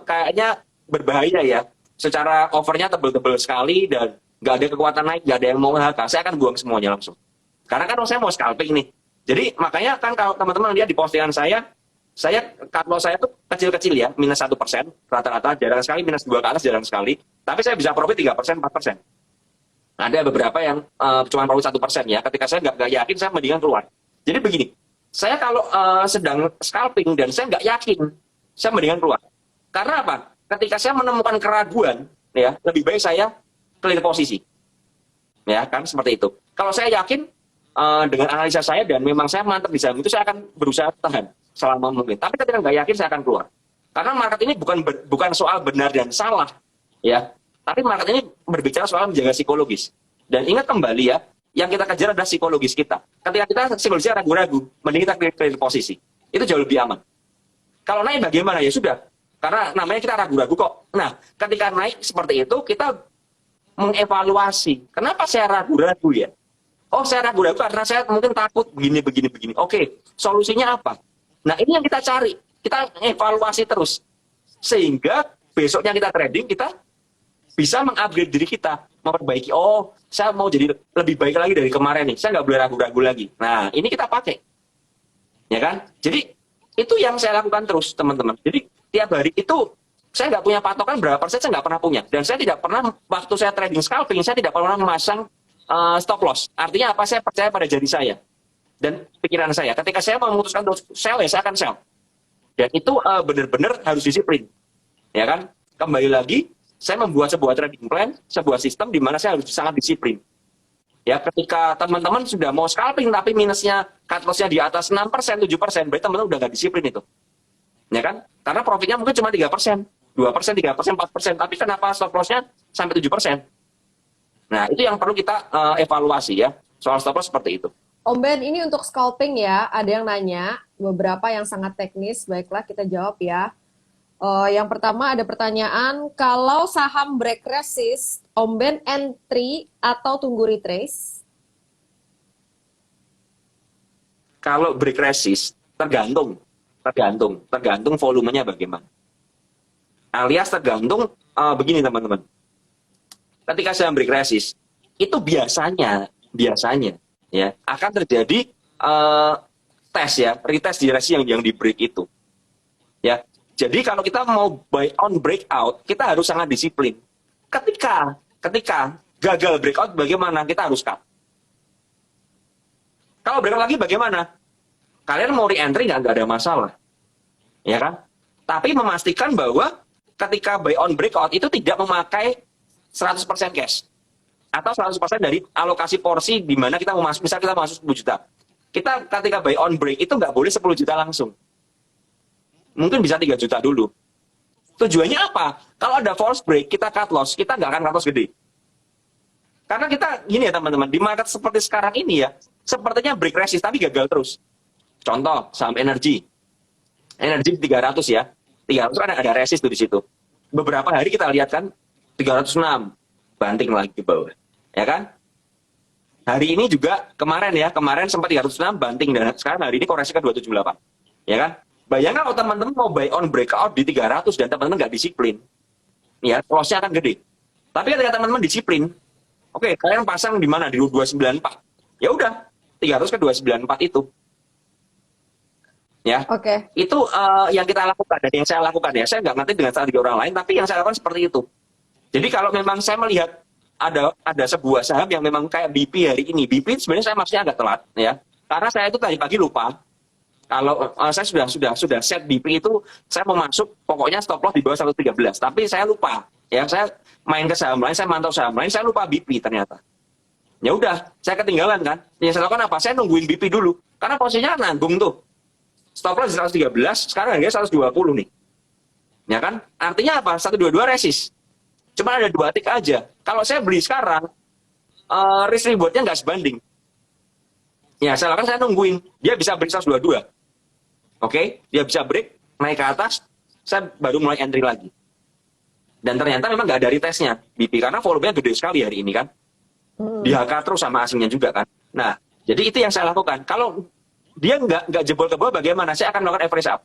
kayaknya berbahaya ya, secara overnya tebel-tebel sekali dan nggak ada kekuatan naik, nggak ada yang mau HK, saya akan buang semuanya langsung. Karena kan saya mau scalping nih. Jadi makanya kan kalau teman-teman lihat di postingan saya cut loss saya tuh kecil-kecil ya, minus 1%, rata-rata jarang sekali, minus 2 ke atas jarang sekali. Tapi saya bisa profit 3%, 4%. Ada beberapa yang cuma perlu 1% ya. Ketika saya nggak yakin, saya mendingan keluar. Jadi begini, saya kalau sedang scalping dan saya nggak yakin, saya mendingan keluar. Karena apa? Ketika saya menemukan keraguan, ya lebih baik saya clear posisi. Ya kan seperti itu. Kalau saya yakin dengan analisa saya dan memang saya mantap di saham itu, saya akan berusaha tahan selama mungkin. Tapi ketika nggak yakin, saya akan keluar. Karena market ini bukan soal benar dan salah, ya. Tapi market ini berbicara soal menjaga psikologis. Dan ingat kembali ya, yang kita kejar adalah psikologis kita. Ketika kita psikologisnya ragu-ragu, mending kita clear posisi. Itu jauh lebih aman. Kalau naik bagaimana? Ya sudah. Karena namanya kita ragu-ragu kok. Nah, ketika naik seperti itu, kita mengevaluasi. Kenapa saya ragu-ragu ya? Oh, saya ragu-ragu karena saya mungkin takut begini. Oke, solusinya apa? Nah, ini yang kita cari. Kita evaluasi terus. Sehingga besoknya kita trading, kita bisa mengupgrade diri kita, memperbaiki. Oh, saya mau jadi lebih baik lagi dari kemarin nih. Saya nggak boleh ragu-ragu lagi. Nah, ini kita pakai, ya kan? Jadi itu yang saya lakukan terus, teman-teman. Jadi tiap hari itu saya nggak punya patokan berapa persen, saya nggak pernah punya. Dan saya tidak pernah, waktu saya trading scalping, saya tidak pernah memasang stop loss. Artinya apa? Saya percaya pada diri saya dan pikiran saya. Ketika saya memutuskan untuk sell, ya saya akan sell. Dan itu benar-benar harus disiplin, ya kan? Kembali lagi, saya membuat sebuah trading plan, sebuah sistem di mana saya harus sangat disiplin. Ya, ketika teman-teman sudah mau scalping tapi minusnya cut loss-nya di atas 6%, 7%, berarti teman-teman udah nggak disiplin itu. Ya kan? Karena profitnya mungkin cuma 3%, 2%, 3%, 4%, tapi kenapa stop loss-nya sampai 7%? Nah, itu yang perlu kita evaluasi ya, soal stop loss seperti itu. Om Ben, ini untuk scalping ya, ada yang nanya, beberapa yang sangat teknis, baiklah kita jawab ya. Yang pertama ada pertanyaan, kalau saham break resist, Om Ben entry atau tunggu retrace? Kalau break resist, tergantung volumenya bagaimana. Alias tergantung begini teman-teman. Ketika saham break resist, itu biasanya ya akan terjadi tes ya, retest di resist yang di break itu. Ya. Jadi kalau kita mau buy on breakout, kita harus sangat disiplin. Ketika gagal breakout, bagaimana? Kita harus cut. Kalau breakout lagi bagaimana? Kalian mau re-entry nggak ada masalah. Ya kan? Tapi memastikan bahwa ketika buy on breakout itu tidak memakai 100% cash. Atau 100% dari alokasi porsi di mana kita mau masuk, misal kita masuk 10 juta. Kita ketika buy on break itu nggak boleh 10 juta langsung. Mungkin bisa 3 juta dulu. Tujuannya apa? Kalau ada false break, kita cut loss, kita nggak akan cut loss gede. Karena kita, gini ya teman-teman, di market seperti sekarang ini ya, sepertinya break resist, tapi gagal terus. Contoh, saham energi 300 ya, 300 kan ada resist tuh di situ. Beberapa hari kita lihat kan, 306, banting lagi ke bawah. Ya kan? Hari ini juga kemarin sempat 306 banting dan sekarang hari ini koreksi ke 278. Ya kan? Bayangkan kalau teman-teman mau buy on breakout di 300 dan teman-teman nggak disiplin, ya loss-nya akan gede. Tapi ketika teman-teman disiplin, oke, kalian pasang di mana? Di 294. Ya udah, 300 ke 294 itu. Ya. Oke. Itu yang kita lakukan dan yang saya lakukan ya. Saya nggak ngerti dengan strategi orang lain, tapi yang saya lakukan seperti itu. Jadi kalau memang saya melihat ada sebuah saham yang memang kayak BP hari ini. BP sebenarnya saya maksudnya agak telat ya. Karena saya itu tadi pagi lupa. Kalau saya sudah set BP itu saya mau masuk pokoknya stop loss di bawah 113. Tapi saya lupa. Ya, saya main ke saham lain, saya mantau saham lain, saya lupa BP ternyata. Ya udah, saya ketinggalan kan. Yang saya lakukan apa? Saya nungguin BP dulu. Karena posisinya nanggung tuh. Stop loss di 113, sekarang harganya 120 nih. Ya kan? Artinya apa? 122 resist. Cuma ada 2 tick aja. Kalau saya beli sekarang, risk rewardnya nggak sebanding. Ya, saya lakukan, saya nungguin. Dia bisa break 122. Oke? Dia bisa break, naik ke atas, saya baru mulai entry lagi. Dan ternyata memang nggak ada retestnya, BP. Karena volumenya gede sekali hari ini kan. DHK terus sama asingnya juga kan. Nah, jadi itu yang saya lakukan. Kalau dia nggak jebol ke bawah, bagaimana? Saya akan melakukan average up.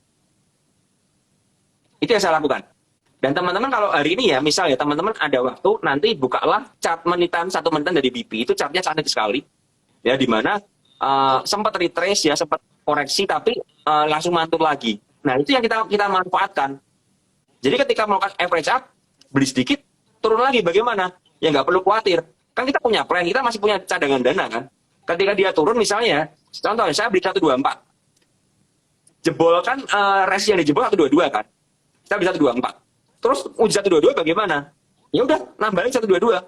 Itu yang saya lakukan. Dan teman-teman kalau hari ini ya, misal ya teman-teman ada waktu, nanti bukalah chart menitan, 1 menitan dari BP. Itu chartnya cantik sekali. Ya, di mana sempat retrace ya, sempat koreksi, tapi langsung mantul lagi. Nah, itu yang kita manfaatkan. Jadi ketika melakukan average up, beli sedikit, turun lagi, bagaimana? Ya nggak perlu khawatir. Kan kita punya plan, kita masih punya cadangan dana kan. Ketika dia turun misalnya, contohnya saya beli 124. Jebol kan, resi yang dijebol 122 kan. Saya beli 124. Terus uji 122 bagaimana? Ya udah, nambahin 122.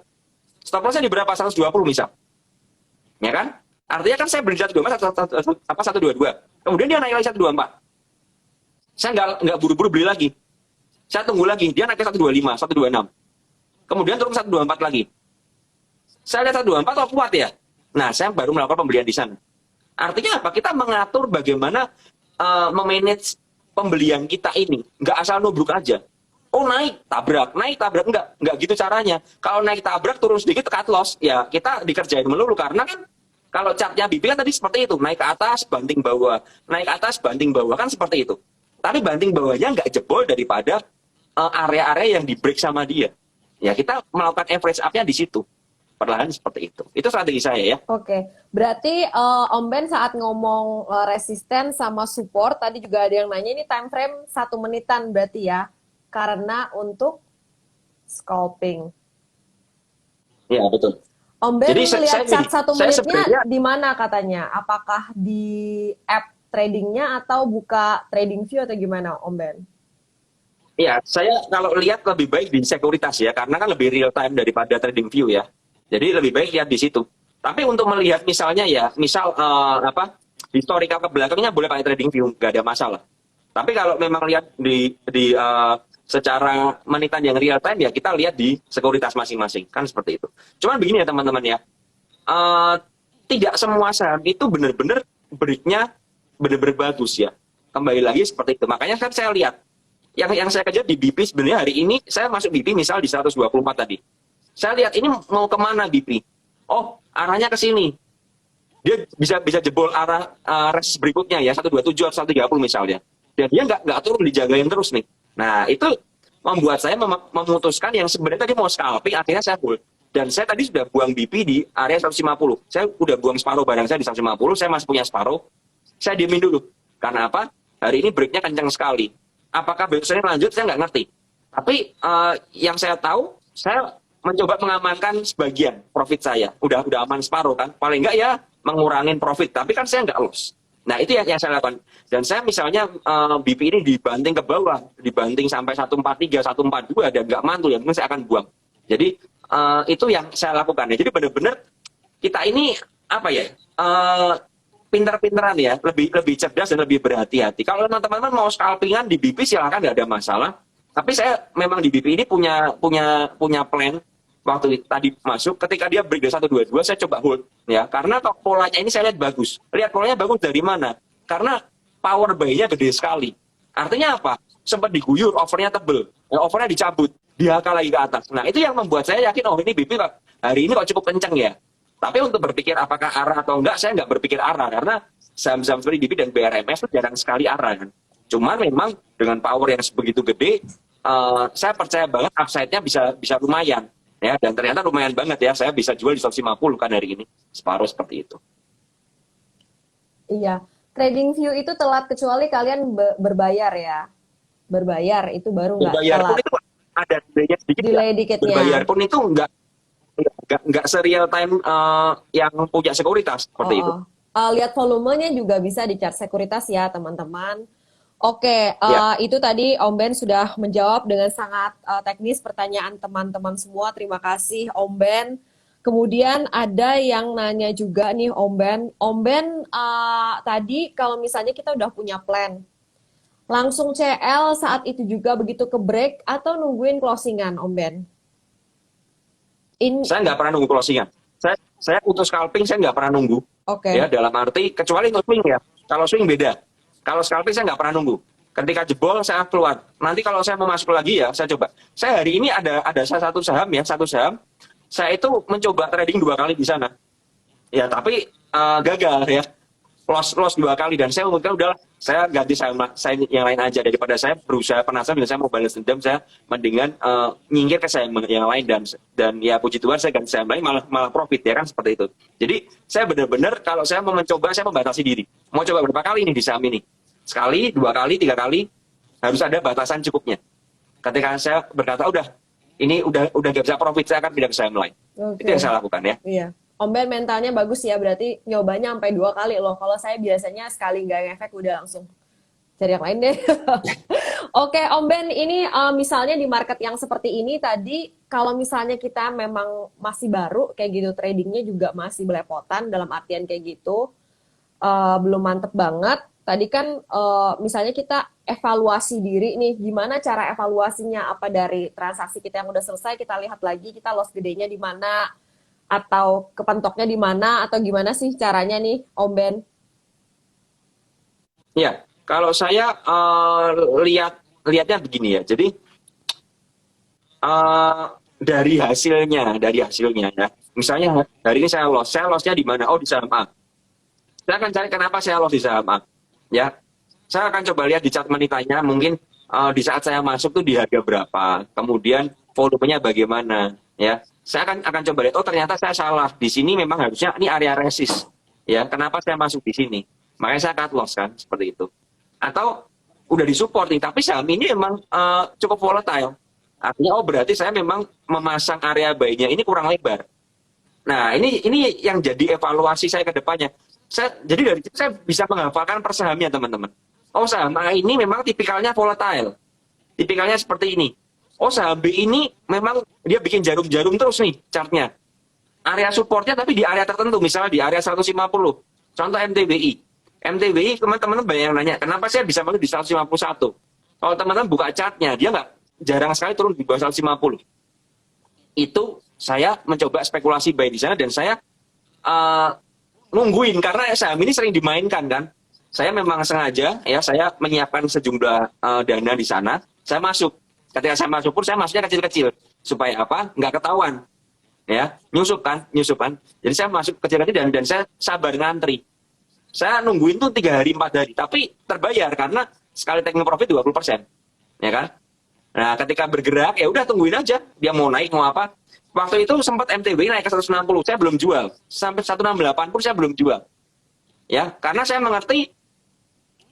Stop loss-nya di berapa? 120 misal. Ya kan? Artinya kan saya beli 122. Kemudian dia naik lagi 124. Saya nggak buru-buru beli lagi. Saya tunggu lagi. Dia naik ke 125, 126. Kemudian turun ke 124 lagi. Saya lihat 124, oh kuat ya. Nah, saya baru melakukan pembelian di sana. Artinya apa? Kita mengatur bagaimana memanage pembelian kita ini. Nggak asal nubruk aja. Oh naik tabrak, enggak gitu caranya. Kalau naik tabrak turun sedikit cut loss, ya kita dikerjain melulu karena kan kalau chartnya BP kan tadi seperti itu, naik ke atas banting bawah, naik ke atas banting bawah kan seperti itu. Tapi banting bawahnya nggak jebol daripada area-area yang di break sama dia. Ya kita melakukan average up-nya di situ. Perlahan seperti itu. Itu strategi saya ya. Oke, berarti Om Ben saat ngomong resisten sama support, tadi juga ada yang nanya ini time frame 1 menitan berarti ya? Karena untuk scalping. Iya, betul. Om Ben melihat chart 1 menitnya di mana katanya? Apakah di app tradingnya atau buka trading view atau gimana Om Ben? Iya, saya kalau lihat lebih baik di sekuritas ya, karena kan lebih real time daripada trading view ya. Jadi lebih baik lihat di situ. Tapi untuk melihat misalnya ya, misal historical ke belakangnya boleh pakai trading view, nggak ada masalah. Tapi kalau memang lihat di secara menitan yang real time ya kita lihat di sekuritas masing-masing kan seperti itu. Cuman begini ya teman-teman ya, tidak semua saham itu benar-benar breaknya benar-benar bagus ya. Kembali lagi seperti itu. Makanya kan saya lihat yang saya kejar di BP sebenarnya hari ini saya masuk BP misal di 124 tadi. Saya lihat ini mau kemana BP? Oh arahnya ke sini. Dia bisa jebol arah resist berikutnya ya 127 atau 130 misalnya. Dan dia nggak turun dijagain terus nih. Nah, itu membuat saya memutuskan yang sebenarnya tadi mau scalping, akhirnya saya hold. Dan saya tadi sudah buang BP di area 150. Saya udah buang separuh barang saya di 150, saya masih punya separuh. Saya diemin dulu. Karena apa? Hari ini breaknya kencang sekali. Apakah besoknya lanjut? Saya nggak ngerti. Tapi yang saya tahu, saya mencoba mengamankan sebagian profit saya. Udah aman separuh kan. Paling nggak ya mengurangin profit. Tapi kan saya nggak loss. Nah itu yang saya lakukan. Dan saya misalnya BP ini dibanting ke bawah, dibanting sampai 143, 142 dan nggak mantul ya, mungkin saya akan buang. Jadi itu yang saya lakukan ya. Jadi benar-benar kita ini apa ya, pintar-pintaran ya, lebih cerdas dan lebih berhati-hati. Kalau teman-teman mau scalpingan di BP silahkan, nggak ada masalah. Tapi saya memang di BP ini punya plan. Waktu tadi masuk, ketika dia break dari 122, saya coba hold. Ya, karena polanya ini saya lihat bagus. Lihat polanya bagus dari mana? Karena power buy-nya gede sekali. Artinya apa? Sempat diguyur, offernya tebel. Ya, offernya dicabut, DHK lagi ke atas. Nah, itu yang membuat saya yakin, oh ini BP hari ini kok cukup kencang ya. Tapi untuk berpikir apakah arah atau enggak, saya nggak berpikir arah karena saham-saham seperti DIBI dan BRMS itu jarang sekali arah kan. Cuman memang dengan power yang sebegitu gede, saya percaya banget upside-nya bisa lumayan ya, dan ternyata lumayan banget ya. Saya bisa jual di 150 kan hari ini, separuh seperti itu. Iya, TradingView itu telat kecuali kalian berbayar ya. Berbayar itu baru nggak Berbayar pun telat. itu ada delaynya sedikit ya. Delay dikitnya. Berbayar pun itu nggak serial time yang punya sekuritas seperti itu. Oh, lihat volumenya juga bisa di chart sekuritas ya teman-teman. Oke, Ya. itu tadi Om Ben sudah menjawab dengan sangat teknis pertanyaan teman-teman semua. Terima kasih Om Ben. Kemudian ada yang nanya juga nih Om Ben. Om Ben, tadi kalau misalnya kita udah punya plan, langsung CL saat itu juga begitu ke break atau nungguin closingan Om Ben? Saya nggak pernah nunggu closingan. Saya untuk scalping saya nggak pernah nunggu. Oke. Ya, dalam arti kecuali untuk swing ya. Kalau swing beda. Kalau scalping saya nggak pernah nunggu. Ketika jebol saya keluar. Nanti kalau saya mau masuk lagi ya saya coba. Saya hari ini ada satu saham ya, satu saham. Saya itu mencoba trading 2 kali di sana. Ya tapi gagal ya. Loss 2 kali dan saya memutuskan udahlah saya ganti saham saya yang lain aja daripada saya berusaha penasaran dan saya mau balas dendam, saya mendingan nyingkir ke saham yang lain dan ya puji Tuhan saya ganti saham lain malah profit ya kan seperti itu. Jadi saya benar-benar kalau saya mau mencoba saya membatasi diri. Mau coba berapa kali ini di saham ini? Sekali, 2 kali, 3 kali harus ada batasan cukupnya. Ketika saya berkata udah ini udah gak bisa profit saya akan pindah ke saham lain. Oke. Itu yang saya lakukan ya. Iya. Om Ben mentalnya bagus ya, berarti nyobanya sampai 2 kali loh. Kalau saya biasanya sekali nggak ngefek udah langsung cari yang lain deh. Oke, Om Ben, ini misalnya di market yang seperti ini tadi, kalau misalnya kita memang masih baru kayak gitu, tradingnya juga masih belepotan dalam artian kayak gitu, belum mantep banget. Tadi kan misalnya kita evaluasi diri nih, gimana cara evaluasinya? Apa dari transaksi kita yang udah selesai, kita lihat lagi kita loss gedenya di mana, atau kepentoknya di mana, atau gimana sih caranya nih, Om Ben? Ya, kalau saya lihatnya begini ya. Jadi dari hasilnya ya. Misalnya hari ini saya lossnya di mana? Oh di saham A. Saya akan cari kenapa saya loss di saham A. Ya, saya akan coba lihat di chart menitanya. Mungkin di saat saya masuk tuh di harga berapa. Kemudian volumenya bagaimana. Ya, saya akan coba lihat. Oh ternyata saya salah. Di sini memang harusnya ini area resist. Ya, kenapa saya masuk di sini? Makanya saya cut loss kan seperti itu. Atau udah disupport nih, tapi saham ini memang cukup volatile. Artinya oh berarti saya memang memasang area buy-nya ini kurang lebar. Nah, ini yang jadi evaluasi saya ke depannya. Jadi dari situ saya bisa menghafalkan per sahamnya, teman-teman. Oh, saham A ini memang tipikalnya volatile. Tipikalnya seperti ini. Oh, saham B ini memang dia bikin jarum-jarum terus nih chartnya. Area supportnya tapi di area tertentu, misalnya di area 150. Contoh MTBI. MTBI, teman-teman banyak yang nanya, kenapa saya bisa masuk di 151? Kalau teman-teman buka chartnya, dia jarang sekali turun di bawah 150. Itu saya mencoba spekulasi buy di sana dan saya nungguin karena saham ini sering dimainkan kan. Saya memang sengaja ya saya menyiapkan sejumlah dana di sana. Saya masuk. Ketika saya masuk pun saya masuknya kecil-kecil supaya apa? Nggak ketahuan. Ya, nyusup kan. Jadi saya masuk kecil-kecil dan saya sabar ngantri. Saya nungguin tuh 3 hari 4 hari, tapi terbayar karena sekali taking profit 20%. Ya kan? Nah, ketika bergerak ya udah tungguin aja dia mau naik mau apa. Waktu itu sempat MTBI naik ke 160, saya belum jual. Sampai 168 pun saya belum jual. Ya, karena saya mengerti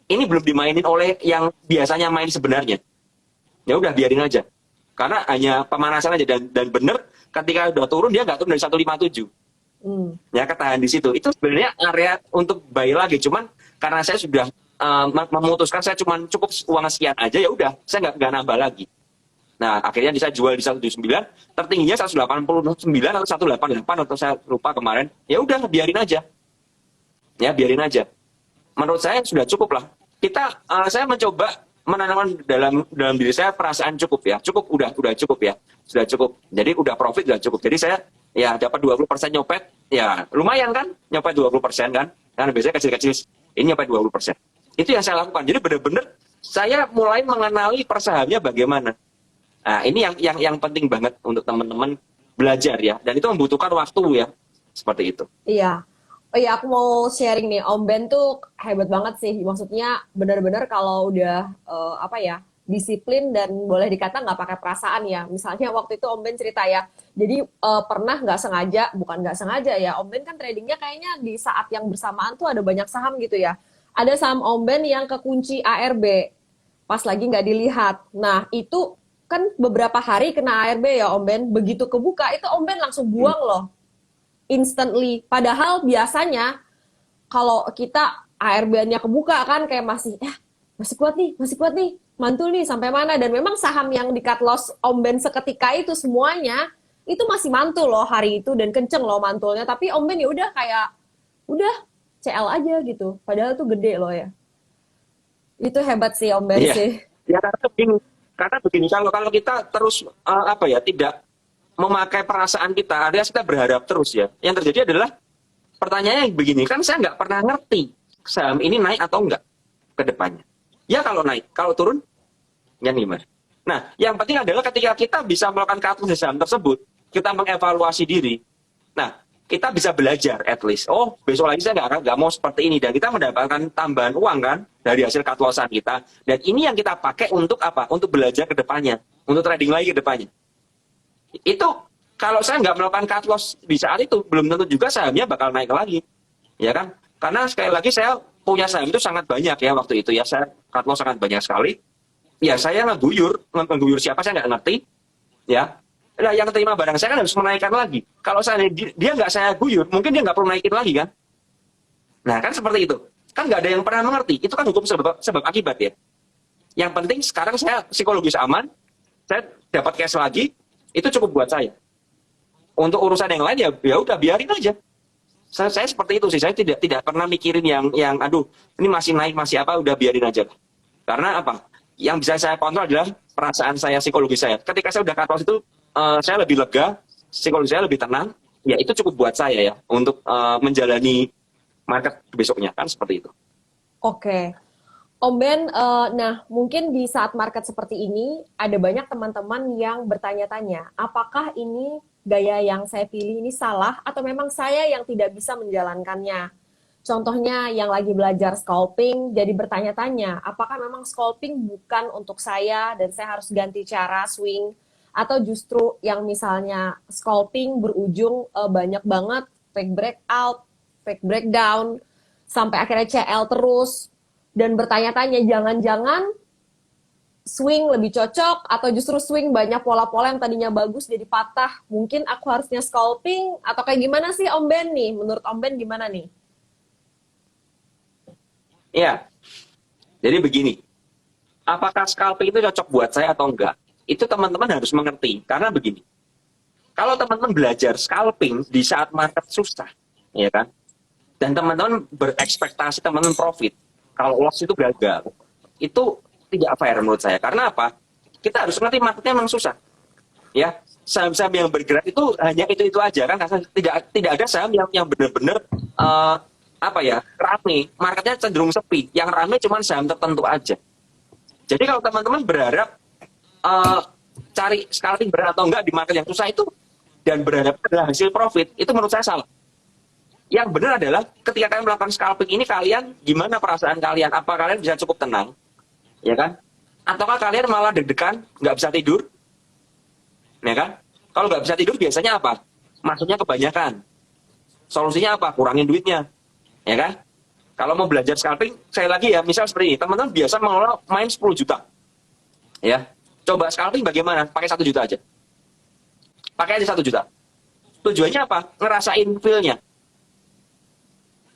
ini belum dimainin oleh yang biasanya main sebenarnya. Ya udah biarin aja. Karena hanya pemanasan aja dan bener ketika udah turun dia nggak turun dari 157. Ya ketahan di situ. Itu sebenarnya area untuk buy lagi. Cuman karena saya sudah memutuskan saya cuma cukup uang sekian aja ya udah saya nggak nambah lagi. Nah akhirnya saya jual di 179, tertingginya 189 atau 188 atau saya lupa kemarin. Ya udah biarin aja. Ya biarin aja. Menurut saya sudah cukup lah. Saya mencoba menanamkan dalam diri saya perasaan cukup ya. Cukup udah cukup ya. Sudah cukup. Jadi udah profit sudah cukup. Jadi saya ya dapat 20% nyopet. Ya lumayan kan nyopet 20% kan. Karena biasanya kecil-kecil ini nyopet 20%. Itu yang saya lakukan. Jadi benar-benar saya mulai mengenali persahamnya bagaimana. Nah, ini yang penting banget untuk teman-teman belajar ya. Dan itu membutuhkan waktu ya. Seperti itu. Iya. Oh iya, aku mau sharing nih. Om Ben tuh hebat banget sih. Maksudnya benar-benar kalau udah apa ya, disiplin dan boleh dikata nggak pakai perasaan ya. Misalnya waktu itu Om Ben cerita ya. Jadi pernah nggak sengaja, bukan nggak sengaja ya. Om Ben kan tradingnya kayaknya di saat yang bersamaan tuh ada banyak saham gitu ya. Ada saham Om Ben yang kekunci ARB pas lagi nggak dilihat. Nah itu kan beberapa hari kena ARB ya Om Ben. Begitu kebuka itu Om Ben langsung Hmm. buang loh instantly. Padahal biasanya kalau kita ARB-nya kebuka kan kayak masih kuat nih, mantul nih sampai mana. Dan memang saham yang di cut loss Om Ben seketika itu semuanya itu masih mantul loh hari itu dan kenceng loh mantulnya. Tapi Om Ben ya udah kayak udah CL aja gitu. Padahal tuh gede loh ya. Itu hebat sih Om Ben Iya, sih. ya karena begini kalau kalau kita terus apa ya tidak memakai perasaan kita, alias kita berharap terus ya. Yang terjadi adalah pertanyaannya begini, kan saya nggak pernah ngerti saham ini naik atau enggak ke depannya. Ya kalau naik, kalau turun, ya gimana? Nah, yang penting adalah ketika kita bisa melakukan kalkulasi saham tersebut, kita mengevaluasi diri. Nah, kita bisa belajar at least. Oh, besok lagi saya nggak mau seperti ini. Dan kita mendapatkan tambahan uang kan dari hasil cut lossan kita. Dan ini yang kita pakai untuk apa? Untuk belajar ke depannya. Untuk trading lagi ke depannya. Itu kalau saya nggak melakukan cut loss di saat itu, belum tentu juga sahamnya bakal naik lagi. Ya kan? Karena sekali lagi saya punya saham itu sangat banyak ya waktu itu ya. Saya cut loss sangat banyak sekali. Ya saya ngeguyur siapa saya nggak ngerti. Ya, nah, yang terima barang saya kan harus menaikkan lagi. Kalau saya dia nggak saya guyur, mungkin dia nggak perlu naikin lagi kan. Nah kan seperti itu. Kan nggak ada yang pernah mengerti. Itu kan hukum sebab akibat ya. Yang penting sekarang saya psikologis aman, saya dapat cash lagi, itu cukup buat saya. Untuk urusan yang lain ya udah biarin aja. Saya seperti itu sih. Saya tidak pernah mikirin yang aduh ini masih naik masih apa udah biarin aja. Karena apa? Yang bisa saya kontrol adalah perasaan saya, psikologi saya. Ketika saya udah cut loss itu saya lebih lega, psikologi saya lebih tenang. Ya itu cukup buat saya ya untuk menjalani market besoknya kan seperti itu. Oke. Om Ben, nah mungkin di saat market seperti ini ada banyak teman-teman yang bertanya-tanya, apakah ini gaya yang saya pilih ini salah atau memang saya yang tidak bisa menjalankannya? Contohnya yang lagi belajar scalping jadi bertanya-tanya, apakah memang scalping bukan untuk saya dan saya harus ganti cara swing atau justru yang misalnya scalping berujung banyak banget fake breakout, fake breakdown sampai akhirnya CL terus dan bertanya-tanya jangan-jangan swing lebih cocok atau justru swing banyak pola-pola yang tadinya bagus jadi patah. Mungkin aku harusnya scalping atau kayak gimana sih Om Ben nih? Menurut Om Ben gimana nih? Ya, jadi begini. Apakah scalping itu cocok buat saya atau enggak? Itu teman-teman harus mengerti. Karena begini. Kalau teman-teman belajar scalping di saat market susah, ya kan? Dan teman-teman berekspektasi teman-teman profit, kalau loss itu gagal, itu tidak fair menurut saya. Karena apa? Kita harus ngerti marketnya memang susah. Ya, saham-saham yang bergerak itu hanya itu aja kan? Karena tidak ada saham yang benar-benar apa ya rame. Marketnya cenderung sepi. Yang rame cuma saham tertentu aja. Jadi kalau teman-teman berharap cari scalping berat atau enggak di market yang susah itu dan berharap adalah hasil profit, itu menurut saya salah. Yang benar adalah ketika kalian melakukan scalping ini kalian gimana perasaan kalian? Apa kalian bisa cukup tenang, ya kan? Ataukah kalian malah deg-degan, nggak bisa tidur, ya kan? Kalau nggak bisa tidur biasanya apa? Maksudnya kebanyakan. Solusinya apa? Kurangin duitnya, ya kan? Kalau mau belajar scalping, saya lagi ya, misal seperti ini, teman-teman biasa mengelola main 10 juta, ya. Coba scalping bagaimana? Pakai 1 juta aja. Pakai aja 1 juta. Tujuannya apa? Ngerasain feel-nya.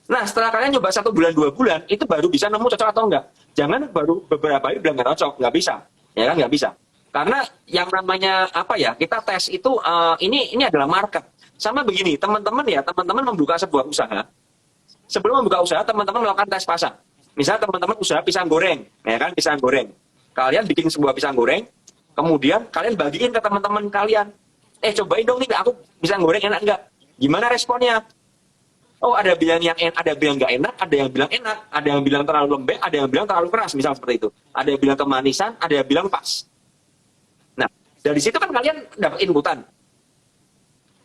Nah, setelah kalian coba 1 bulan, 2 bulan, itu baru bisa nemu cocok atau enggak. Jangan baru beberapa hari bilang nggak cocok, nggak bisa. Ya kan, nggak bisa. Karena yang namanya apa ya, kita tes itu, ini adalah market. Sama begini, teman-teman ya, teman-teman membuka sebuah usaha. Sebelum membuka usaha, teman-teman melakukan tes pasar. Misalnya teman-teman usaha pisang goreng, ya kan, pisang goreng. Kalian bikin sebuah pisang goreng, kemudian kalian bagiin ke teman-teman kalian. Cobain dong nih, aku pisang goreng enak enggak? Gimana responnya? Oh, ada bilang yang enak, ada bilang nggak enak, ada yang bilang enak, ada yang bilang terlalu lembek, ada yang bilang terlalu keras, misal seperti itu. Ada yang bilang kemanisan, ada yang bilang pas. Nah, dari situ kan kalian dapat inputan.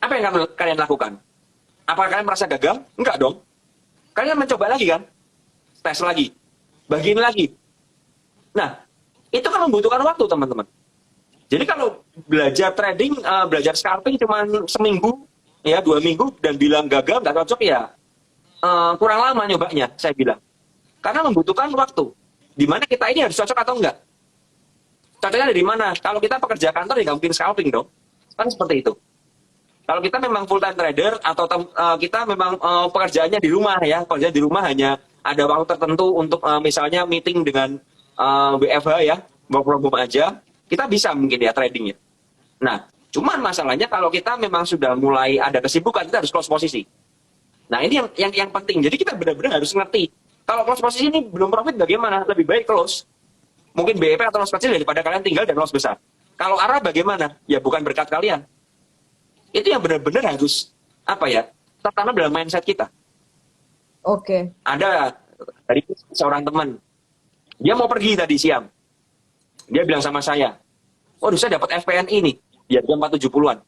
Apa yang kalian lakukan? Apakah kalian merasa gagal? Enggak dong. Kalian mencoba lagi kan? Tes lagi. Bagiin lagi. Nah, itu kan membutuhkan waktu, teman-teman. Jadi kalau belajar trading, belajar scalping cuma seminggu, ya 2 minggu, dan bilang gagal, nggak cocok ya, kurang lama nyobanya, saya bilang. Karena membutuhkan waktu. Di mana kita ini harus cocok atau enggak? Cocoknya dari mana? Kalau kita pekerja kantor ya nggak mungkin scalping dong. Kan seperti itu. Kalau kita memang full time trader atau kita memang pekerjaannya di rumah ya, pekerjaan di rumah hanya ada waktu tertentu untuk misalnya meeting dengan WFH ya, work from home aja, kita bisa mungkin ya tradingnya. Nah, cuman masalahnya kalau kita memang sudah mulai ada kesibukan, kita harus close posisi. Nah, ini yang penting. Jadi kita benar-benar harus ngerti. Kalau close posisi ini belum profit bagaimana? Lebih baik close. Mungkin BEP atau loss kecil daripada kalian tinggal dan loss besar. Kalau arah bagaimana? Ya bukan berkat kalian. Itu yang benar-benar harus apa ya? Tertanam dalam mindset kita. Oke. Ada dari seorang teman, dia mau pergi tadi siang. Dia bilang sama saya, waduh saya dapat FPNI nih, di harga 470-an.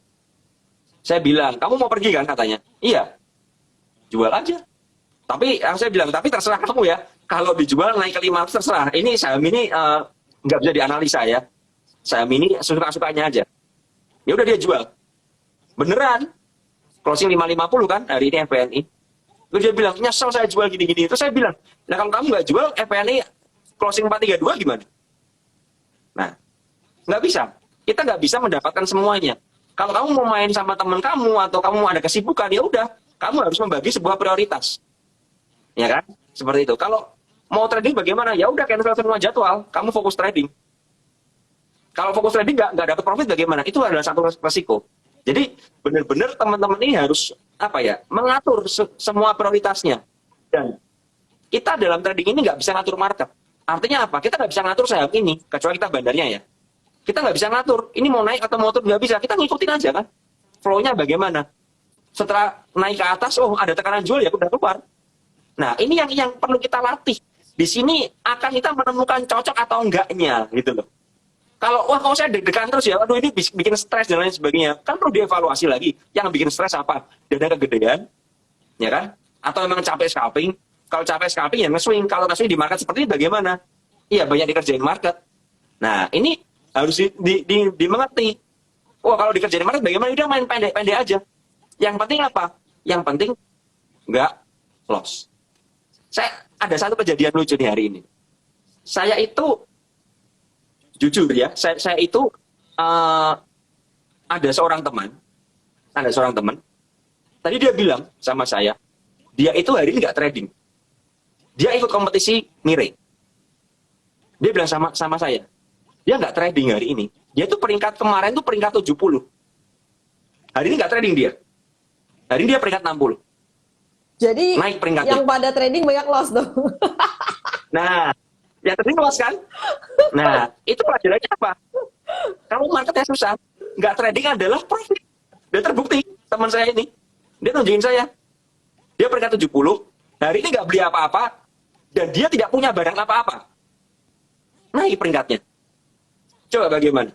Saya bilang, kamu mau pergi kan katanya? Iya, jual aja. Tapi saya bilang, tapi terserah kamu ya. Kalau dijual naik ke 500 terserah. Ini saham ini nggak bisa dianalisa ya. Saham ini suka-sukanya aja. Ya udah dia jual. Beneran. Closing 550 kan hari ini FPNI. Terus dia bilang, nyesel saya jual gini-gini. Terus saya bilang, nah kalau kamu nggak jual FPNI closing 432 gimana? Nah, nggak bisa. Kita nggak bisa mendapatkan semuanya. Kalau kamu mau main sama teman kamu atau kamu ada kesibukan, ya udah, kamu harus membagi sebuah prioritas. Ya kan? Seperti itu. Kalau mau trading bagaimana? Ya udah cancel semua jadwal, kamu fokus trading. Kalau fokus trading nggak dapat profit bagaimana? Itu adalah satu resiko. Jadi benar-benar teman-teman ini harus apa ya? Mengatur semua prioritasnya. Dan kita dalam trading ini nggak bisa ngatur market. Artinya apa? Kita nggak bisa ngatur saham ini, kecuali kita bandarnya ya. Kita nggak bisa ngatur, ini mau naik atau mau turun, nggak bisa. Kita ngikutin aja kan. Flow-nya bagaimana. Setelah naik ke atas, oh ada tekanan jual ya udah keluar. Nah ini yang perlu kita latih. Di sini akan kita menemukan cocok atau enggaknya gitu loh. Kalau saya deg-degan terus ya, aduh ini bikin stres dan lain sebagainya. Kan perlu dievaluasi lagi. Yang bikin stres apa? Dana kegedean, ya kan? Atau memang capek scalping. Kalau capek scalping ya nge-swing. Kalau nge-swing di market seperti ini bagaimana? Iya banyak dikerjain market. Nah ini harus dimengerti. Oh kalau dikerjain market bagaimana? Udah main pendek-pendek aja. Yang penting apa? Yang penting nggak loss. Saya ada satu kejadian lucu nih hari ini. Saya itu jujur ya, saya itu ada seorang teman. Tadi dia bilang sama saya, dia itu hari ini nggak trading. Dia ikut kompetisi Mire. Dia bilang sama saya, dia nggak trading hari ini. Dia tuh peringkat kemarin tuh peringkat 70. Hari ini nggak trading dia. Hari ini dia peringkat 60. Jadi naik peringkatnya. Yang pada trading banyak loss dong. Nah, yang trading loss kan? Nah, itu pelajarannya apa? Kalau marketnya susah, nggak trading adalah profit. Dia terbukti, teman saya ini. Dia nunjukin saya. Dia peringkat 70, hari ini nggak beli apa-apa, dan dia tidak punya barang apa-apa. Naik peringkatnya. Coba bagaimana?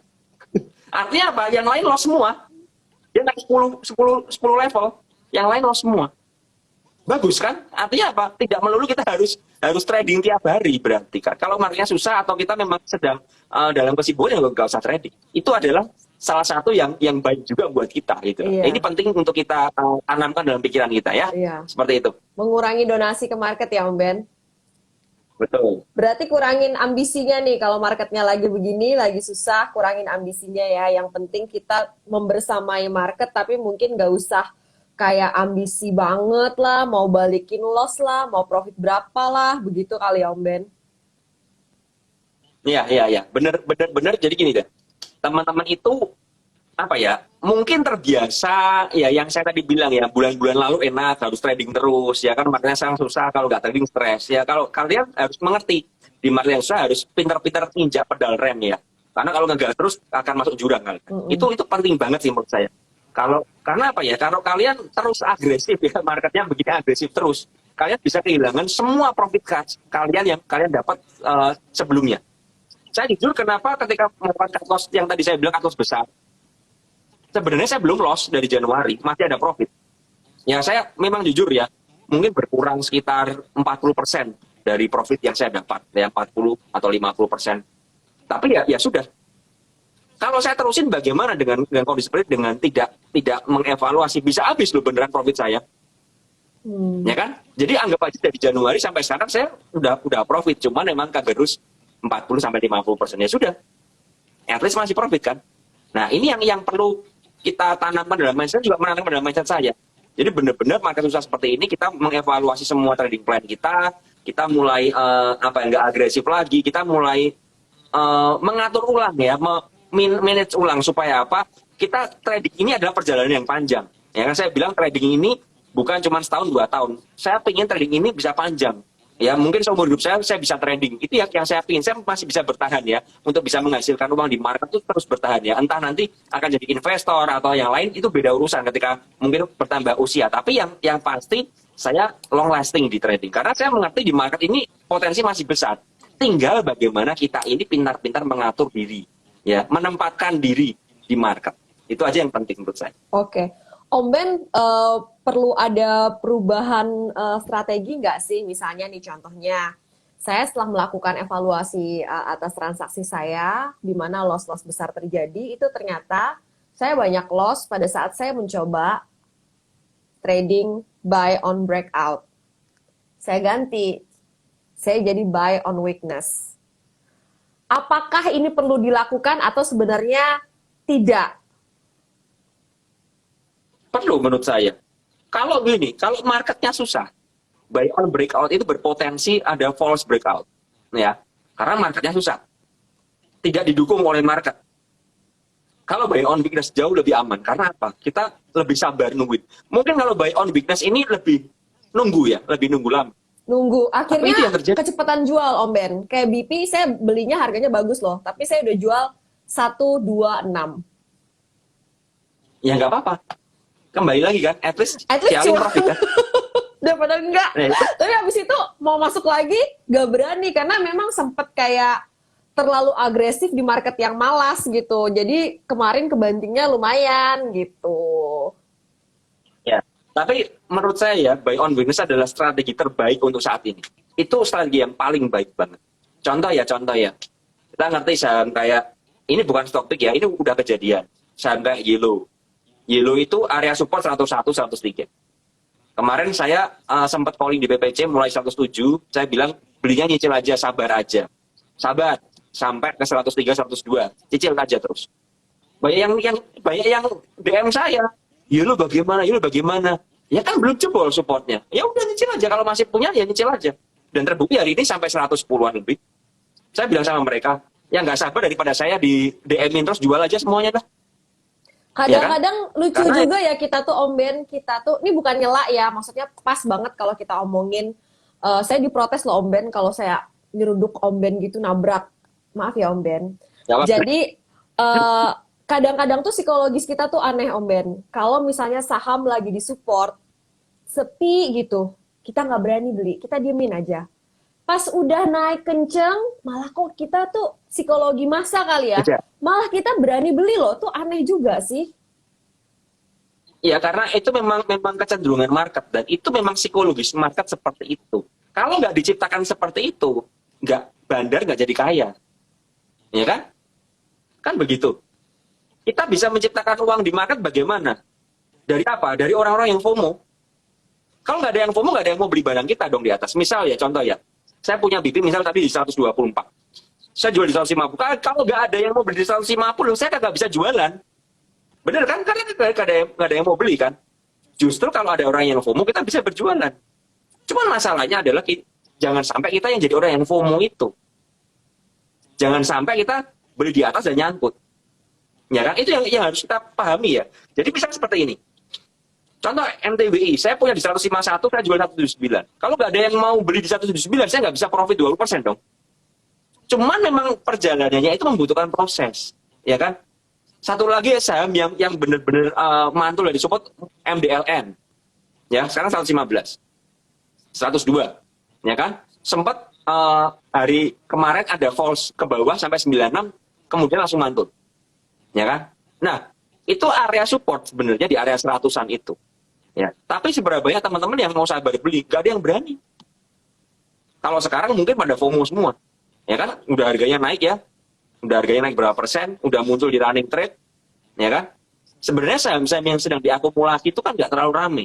Artinya apa? Yang lain loss semua. Dia naik 10 level, yang lain loss semua. Bagus kan? Artinya apa? Tidak melulu kita harus trading tiap hari berarti kan. Kalau marketnya susah atau kita memang sedang dalam kesibukan ya nggak usah trading. Itu adalah salah satu yang baik juga buat kita gitu. Iya. Ini penting untuk kita tanamkan dalam pikiran kita ya. Iya. Seperti itu. Mengurangi donasi ke market ya Om Ben. Betul. Berarti kurangin ambisinya nih kalau marketnya lagi begini, lagi susah, kurangin ambisinya ya. Yang penting kita membersamai market tapi mungkin nggak usah kayak ambisi banget lah, mau balikin loss lah, mau profit berapa lah, begitu kali ya Om Ben. Iya. Bener. Jadi gini deh. Teman-teman itu apa ya? Mungkin terbiasa ya yang saya tadi bilang ya, bulan-bulan lalu enak harus trading terus ya kan, makanya sekarang susah kalau nggak trading stres ya. Kalau kalian harus mengerti di market yang susah harus pintar-pintar injak pedal rem ya. Karena kalau ngegas terus akan masuk jurang kali. Itu penting banget sih menurut saya. Karena apa ya? Kalau kalian terus agresif ya, marketnya begini agresif terus, kalian bisa kehilangan semua profit kalian yang kalian dapat sebelumnya. Saya jujur kenapa ketika melakukan cut loss yang tadi saya bilang cut loss besar, sebenarnya saya belum loss dari Januari, masih ada profit. Ya saya memang jujur ya, mungkin berkurang sekitar 40% dari profit yang saya dapat, ya 40 atau 50%. Tapi ya sudah. Kalau saya terusin bagaimana dengan kondisi seperti dengan tidak mengevaluasi, bisa habis loh beneran profit saya. Ya kan? Jadi anggap aja dari Januari sampai sekarang saya udah profit, cuman memang kagerus 40 sampai 50%, ya sudah. At least masih profit kan. Nah, ini yang perlu kita tanamkan dalam mindset, juga menanamkan dalam mindset saya. Jadi benar-benar market susah seperti ini, kita mengevaluasi semua trading plan kita mulai nggak agresif lagi, kita mulai mengatur ulang ya, manage ulang supaya apa? Kita trading ini adalah perjalanan yang panjang. Ya kan saya bilang trading ini bukan cuma setahun 2 tahun. Saya ingin trading ini bisa panjang. Ya mungkin seumur hidup saya bisa trading. Itu yang saya ingin. Saya masih bisa bertahan ya untuk bisa menghasilkan uang di market itu terus bertahan ya. Entah nanti akan jadi investor atau yang lain itu beda urusan ketika mungkin bertambah usia. Tapi yang pasti saya long lasting di trading karena saya mengerti di market ini potensi masih besar. Tinggal bagaimana kita ini pintar-pintar mengatur diri, ya, menempatkan diri di market. Itu aja yang penting menurut saya. Oke. Om Ben, perlu ada perubahan strategi nggak sih? Misalnya nih contohnya, saya setelah melakukan evaluasi atas transaksi saya, di mana loss-loss besar terjadi, itu ternyata saya banyak loss pada saat saya mencoba trading buy on breakout. Saya ganti, saya jadi buy on weakness. Apakah ini perlu dilakukan atau sebenarnya tidak? Perlu menurut saya. Kalau marketnya susah, buy on breakout itu berpotensi ada false breakout, ya, karena marketnya susah, tidak didukung oleh market. Kalau buy on weakness jauh lebih aman, karena apa? Kita lebih sabar nungguin. Mungkin kalau buy on weakness ini lebih nunggu lama. Nunggu, Tapi itu yang akhirnya terjadi. kecepatan jual Om Ben. Kayak BP saya belinya harganya bagus loh, tapi saya udah jual 126. Ya nggak apa-apa. Kembali lagi kan, at least cuma profit kan. daripada enggak. Nah, Tapi habis itu mau masuk lagi gak berani karena memang sempet kayak terlalu agresif di market yang malas gitu. Jadi kemarin kebantingnya lumayan gitu. ya. Tapi menurut saya ya, buy on weakness adalah strategi terbaik untuk saat ini. Itu strategi yang paling baik banget. Contoh ya. Kita ngerti saham kayak, ini bukan stock pick ya, ini udah kejadian. Saham kayak Yellow. Yellow itu area support 101, 103. Kemarin saya sempat calling di BPC mulai 107, saya bilang belinya nyicil aja, sabar aja. Sabar, sampai ke 103, 102. Cicil aja terus. Banyak yang DM saya, Yellow bagaimana? Ya kan belum jebol supportnya. Ya udah nyicil aja, kalau masih punya ya nyicil aja. Dan terbukti hari ini sampai 110-an lebih. Saya bilang sama mereka, yang nggak sabar daripada saya di DM-in terus jual aja semuanya dah. Kadang-kadang Ya kan? lucu Karena juga ya kita tuh Om Ben, kita tuh, ini bukan nyela ya, maksudnya pas banget kalau kita omongin, saya diprotes loh Om Ben kalau saya nyeruduk Om Ben gitu, nabrak. Maaf ya Om Ben. ya, Jadi, kadang-kadang tuh psikologis kita tuh aneh Om Ben. Kalau misalnya saham lagi di support, sepi gitu, kita nggak berani beli, kita diemin aja. Pas udah naik kenceng, malah kok kita tuh psikologi masa kali ya, aja. malah kita berani beli loh, tuh aneh juga sih. Ya karena itu memang kecenderungan market dan itu memang psikologis market seperti itu. Kalau nggak diciptakan seperti itu, bandar nggak jadi kaya, ya kan? Kan begitu. Kita bisa menciptakan uang di market bagaimana? Dari apa? Dari orang-orang yang FOMO. Kalau nggak ada yang FOMO, nggak ada yang mau beli barang kita dong di atas. Misal ya, contoh ya, saya punya BP misal tadi di 124. Saya jual di 150. Kalau nggak ada yang mau beli di 150, saya nggak bisa jualan. Bener kan? Karena nggak ada yang mau beli kan. Justru kalau ada orang yang FOMO, kita bisa berjualan. Cuman masalahnya adalah jangan sampai kita yang jadi orang yang FOMO itu. Jangan sampai kita beli di atas dan nyangkut. Ya kan? Itu yang harus kita pahami ya. Jadi bisa seperti ini. Contoh MTBI, saya punya di 151, saya jual 179. Kalau nggak ada yang mau beli di 179, saya nggak bisa profit 20% dong. Cuman memang perjalanannya itu membutuhkan proses. Ya kan? Satu lagi saham yang benar-benar mantul dari support, MDLN. Ya, sekarang 115. 102. Ya kan? Sempat hari kemarin ada false ke bawah sampai 96, kemudian langsung mantul. Ya kan? Nah, itu area support sebenarnya di area 100-an itu. Ya, tapi seberapa banyak teman-teman yang mau sabar beli? Gak ada yang berani. Kalau sekarang mungkin pada FOMO semua, ya kan? Udah harganya naik ya, udah harganya naik berapa persen, udah muncul di running trade, ya kan? Sebenarnya saham-saham yang sedang diakumulasi itu kan nggak terlalu rame.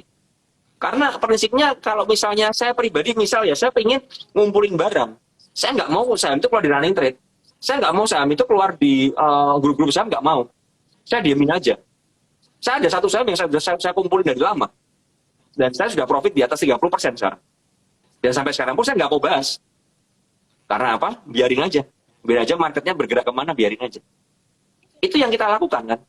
Karena prinsipnya kalau misalnya saya pribadi, misal ya, saya pengen ngumpulin barang. Saya nggak mau saham itu keluar di running trade. Saya nggak mau saham itu keluar di grup-grup saham, nggak mau. Saya diamin aja. Saya ada satu saham yang saya kumpulin dari lama. Dan saya sudah profit di atas 30% sekarang. Dan sampai sekarang pun saya nggak mau bahas. Karena apa? Biarin aja. Biar aja marketnya bergerak kemana, biarin aja. Itu yang kita lakukan kan.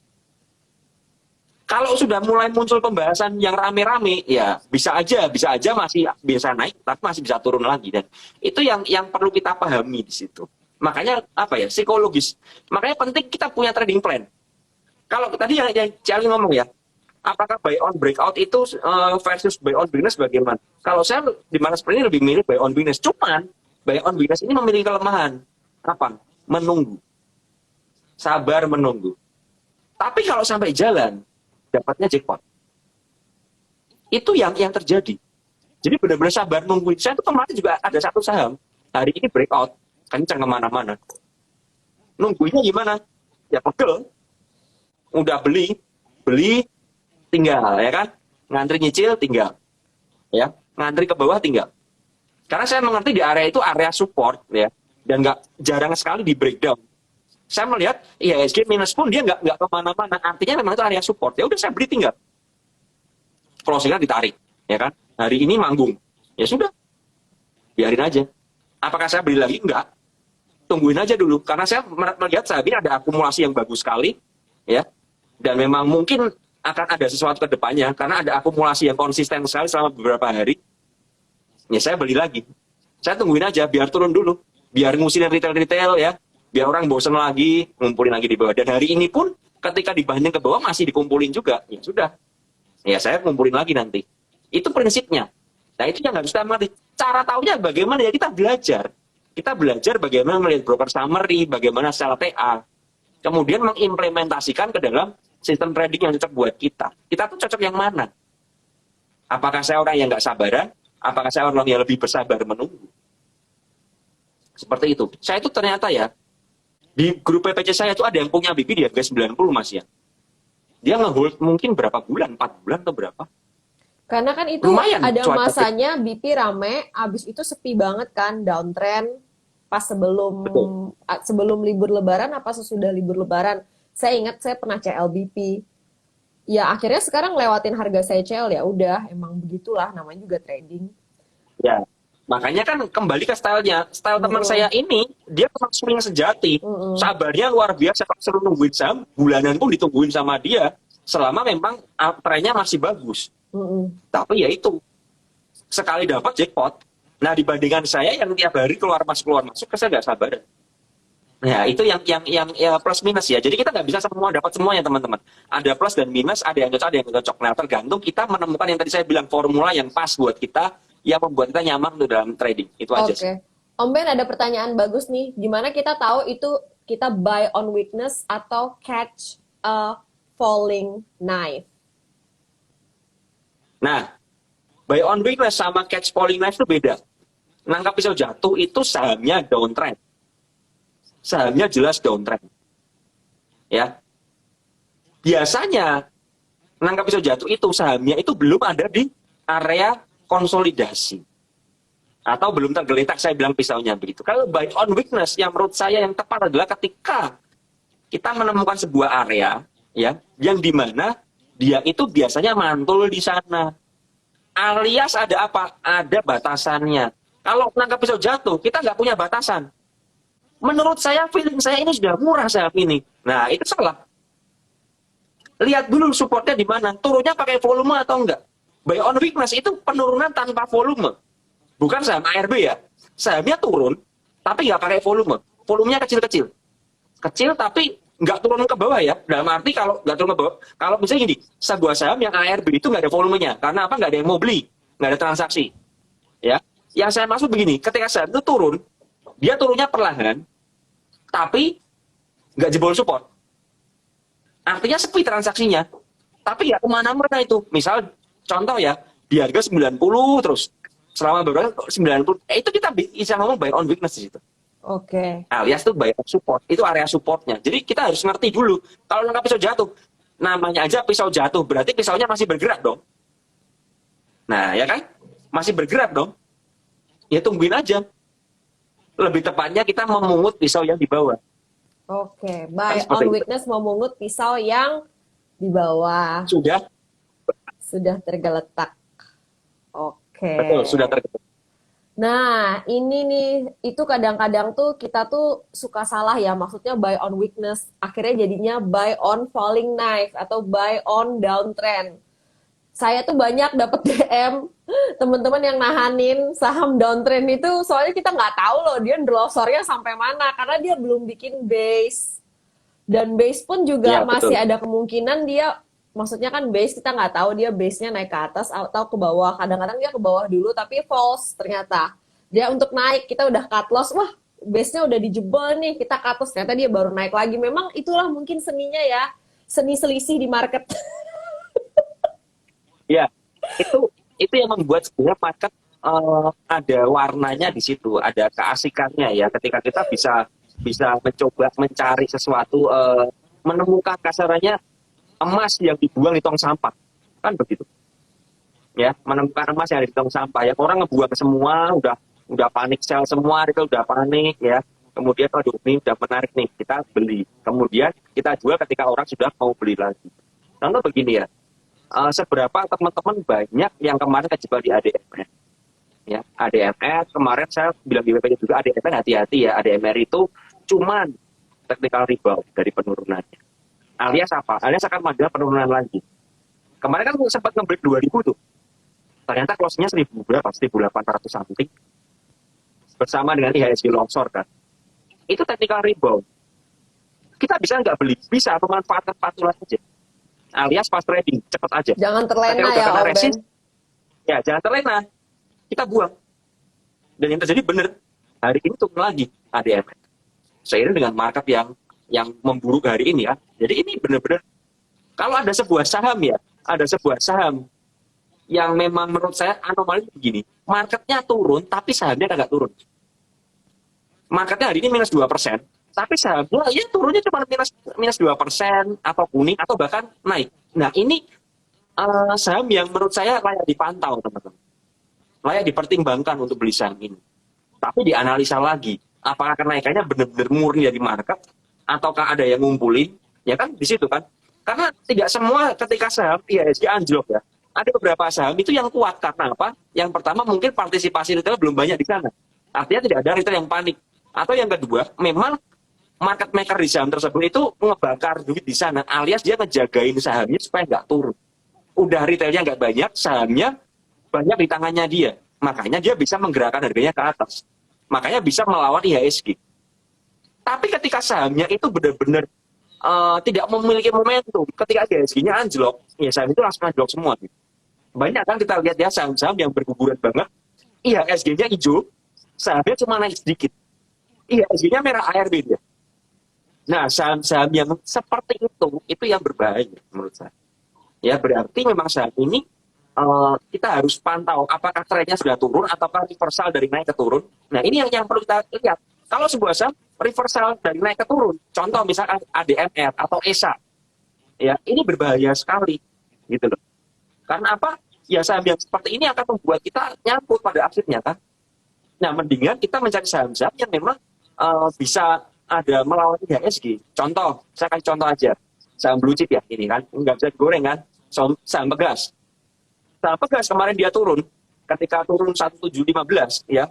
Kalau sudah mulai muncul pembahasan yang rame-rame, ya bisa aja masih bisa naik, tapi masih bisa turun lagi. Dan itu yang perlu kita pahami di situ. Makanya apa ya, psikologis. Makanya penting kita punya trading plan. Kalau tadi yang Charlie ngomong ya, apakah buy on breakout itu versus buy on weakness bagaimana? Kalau saya di mana seperti ini lebih milih buy on weakness. Cuman buy on weakness ini memiliki kelemahan. Apa? Menunggu. Sabar menunggu. Tapi kalau sampai jalan, dapatnya jackpot. Itu yang terjadi. Jadi benar-benar sabar nungguin. Saya tuh kemarin juga ada satu saham. Hari ini breakout. Kencang kemana-mana. Nungguinnya gimana? Ya pegel. Udah beli, tinggal, ya kan? Ngantri nyicil, tinggal. Ya, ngantri ke bawah, tinggal. Karena saya mengerti di area itu area support, ya. Dan jarang sekali di breakdown. Saya melihat IHSG minus pun dia nggak kemana-mana. Artinya memang itu area support. Ya udah saya beli tinggal. Closingnya ditarik, ya kan? Hari ini manggung. Ya sudah, biarin aja. Apakah saya beli lagi? Enggak. Tungguin aja dulu. Karena saya melihat saat ini ada akumulasi yang bagus sekali, ya. Dan memang mungkin akan ada sesuatu ke depannya. Karena ada akumulasi yang konsisten sekali selama beberapa hari. Ya saya beli lagi. Saya tungguin aja, biar turun dulu. Biar ngusilin retail-retail, ya. Biar orang bosan lagi, ngumpulin lagi di bawah. Dan hari ini pun ketika dibanding ke bawah masih dikumpulin juga. Ya sudah. Ya saya kumpulin lagi nanti. Itu prinsipnya. Nah itu yang harus kita amati. Cara tahunya bagaimana? Ya kita belajar. Kita belajar bagaimana melihat broker summary, bagaimana sell TA. Kemudian mengimplementasikan ke dalam sistem trading yang cocok buat kita. Kita tuh cocok yang mana? Apakah saya orang yang nggak sabaran? Apakah saya orang yang lebih bersabar menunggu? Seperti itu. Saya itu ternyata ya, di grup PPC saya itu ada yang punya BP di harga 90 Mas ya. Dia nge-hold mungkin berapa bulan? 4 bulan atau berapa? Karena kan itu Lumayan, ada cuaca. masanya BP rame, abis itu sepi banget kan, downtrend pas Betul. sebelum libur lebaran apa sesudah libur lebaran. Saya ingat saya pernah CLBP. Ya akhirnya sekarang lewatin harga saya CL, ya udah, emang begitulah namanya juga trading. Ya. Makanya kan kembali ke stylenya. Style teman saya ini, dia memang swing sejati. Sabarnya luar biasa. Kalau suruh nungguin saham, bulanan pun ditungguin sama dia. Selama memang trennya masih bagus. Tapi ya itu, sekali dapat jackpot. Nah dibandingkan saya yang tiap hari keluar masuk, saya nggak sabar. Nah itu yang ya plus minus ya. Jadi kita nggak bisa semua dapat semuanya teman-teman. Ada plus dan minus, ada yang cocok, ada yang cocok. Nah tergantung kita menemukan yang tadi saya bilang formula yang pas buat kita, yang membuat kita nyaman tuh dalam trading. Itu aja sih. Oke. Om Ben ada pertanyaan bagus nih. Gimana kita tahu itu kita buy on weakness atau catch a falling knife? Nah, buy on weakness sama catch falling knife itu beda. Nangkap pisau jatuh itu sahamnya downtrend. Sahamnya jelas downtrend. Ya. Biasanya nangkap pisau jatuh itu sahamnya itu belum ada di area konsolidasi. Atau belum tergeletak, saya bilang pisaunya begitu. Kalau buy on weakness yang menurut saya yang tepat adalah ketika kita menemukan sebuah area ya yang dimana dia itu biasanya mantul di sana. Alias ada apa? Ada batasannya. Kalau nangkap pisau jatuh, kita nggak punya batasan. Menurut saya, feeling saya ini sudah murah saham ini. Nah, itu salah. Lihat dulu supportnya di mana. Turunnya pakai volume atau enggak. Buy on weakness itu penurunan tanpa volume. Bukan saham ARB ya. Sahamnya turun, tapi nggak pakai volume. Volumenya kecil-kecil. Kecil tapi nggak turun ke bawah ya. Dalam arti kalau nggak turun ke bawah, kalau misalnya gini, sebuah saham yang ARB itu nggak ada volumenya. Karena apa? Nggak ada yang mau beli. Nggak ada transaksi. Ya. Yang saya maksud begini, ketika saham itu turun, dia turunnya perlahan, tapi nggak jebol support. Artinya sepi transaksinya. Tapi nggak kemana-mana itu. Misal Contoh ya, di harga 90 terus selama beberapa 90, itu kita bisa ngomong buy on weakness di situ. Oke. Alias tuh buy on support, itu area supportnya. Jadi kita harus ngerti dulu, kalau nangkap pisau jatuh, namanya aja pisau jatuh, berarti pisaunya masih bergerak dong. Nah, ya kan? Masih bergerak dong. Ya tungguin aja. Lebih tepatnya kita memungut pisau yang di bawah. Oke, Kan buy seperti on itu. weakness memungut pisau yang di bawah Sudah, sudah tergeletak. betul, Oke. sudah terjadi. Nah, ini nih, itu kadang-kadang tuh kita tuh suka salah ya, maksudnya buy on weakness, akhirnya jadinya buy on falling knife atau buy on downtrend. Saya tuh banyak dapet DM teman-teman yang nahanin saham downtrend itu, soalnya kita nggak tahu loh dia ndelosornya sampai mana, karena dia belum bikin base. Dan base pun juga Ya, masih betul. ada kemungkinan dia, maksudnya kan base kita nggak tahu dia base-nya naik ke atas atau ke bawah. Kadang-kadang dia ke bawah dulu tapi false ternyata. Dia untuk naik kita udah cut loss, wah base-nya udah dijebol nih, kita cut loss, ternyata dia baru naik lagi. Memang itulah mungkin seninya ya, seni selisih di market. Ya, itu yang membuat sebenarnya market ada warnanya di situ, ada keasikannya ya. Ketika kita bisa bisa mencoba mencari sesuatu, menemukan kasarannya emas yang dibuang di tong sampah, kan begitu. Ya, menemukan emas yang ada di tong sampah. Ya, orang ngebuang semua, udah panik sell semua, itu udah panik ya. Kemudian, aduh ini udah menarik nih, kita beli. Kemudian kita jual ketika orang sudah mau beli lagi. Contoh begini ya, seberapa teman-teman banyak yang kemarin kejebak di ADMR. Ya, ADMR kemarin saya bilang di WP juga, ADMR hati-hati ya, ADMR itu cuman technical rebound dari penurunannya. Alias apa? Alias akan ada penurunan lagi. Kemarin kan sempat nge-break 2000 tuh. Ternyata close-nya 1000 berapa? 1800 something. Bersama dengan IHSG longsor kan. Itu technical rebound. Kita bisa nggak beli? Bisa, memanfaatkan patulan aja. Alias fast trading, cepet aja. Jangan Ketika terlena udah ya kena Om Ben. resist, ya jangan terlena. Kita buang. Dan yang terjadi benar, hari ini turun lagi ADMR. Seiring dengan market yang memburuk hari ini ya. Jadi ini benar-benar, kalau ada sebuah saham ya, ada sebuah saham yang memang menurut saya anomali begini. Marketnya turun, tapi sahamnya kagak turun. Marketnya hari ini minus 2%, tapi sahamnya ya turunnya cuma minus 2%, atau kuning, atau bahkan naik. Nah ini saham yang menurut saya layak dipantau, teman-teman. Layak dipertimbangkan untuk beli saham ini. Tapi dianalisa lagi, apakah kenaikannya benar-benar murni dari market, ataukah ada yang ngumpulin, ya kan di situ kan. Karena tidak semua ketika saham IHSG anjlok ya. Ada beberapa saham itu yang kuat, karena apa? Yang pertama mungkin partisipasi retail belum banyak di sana. Artinya tidak ada retail yang panik. Atau yang kedua, memang market maker di saham tersebut itu ngebakar duit di sana, alias dia ngejagain sahamnya supaya nggak turun. Udah retailnya nggak banyak, sahamnya banyak di tangannya dia. Makanya dia bisa menggerakkan harganya ke atas. Makanya bisa melawan IHSG. Tapi ketika sahamnya itu benar-benar tidak memiliki momentum, ketika IHSG-nya anjlok, ya saham itu langsung anjlok semua. Banyak kan kita lihat ya saham-saham yang berguguran banget, IHSG-nya hijau, sahamnya cuma naik sedikit. IHSG-nya merah ARB dia. Nah, saham-saham yang seperti itu yang berbahaya menurut saya. Ya, berarti memang saham ini kita harus pantau apakah trennya sudah turun ataukah reversal dari naik ke turun. Nah, ini yang perlu kita lihat. Kalau sebuah saham reversal dari naik ke turun, contoh misalkan ADMR atau ESA, ya ini berbahaya sekali, gitu loh. Karena apa? Ya saham yang seperti ini akan membuat kita nyangkut pada akhirnya kan. Nah, mendingan kita mencari saham-saham yang memang bisa ada melawan IHSG. Contoh, saya kasih contoh aja. Saham blue chip ya, ini kan, nggak bisa digoreng kan. Saham Pegas. Saham Pegas kemarin dia turun, ketika turun 1715, ya,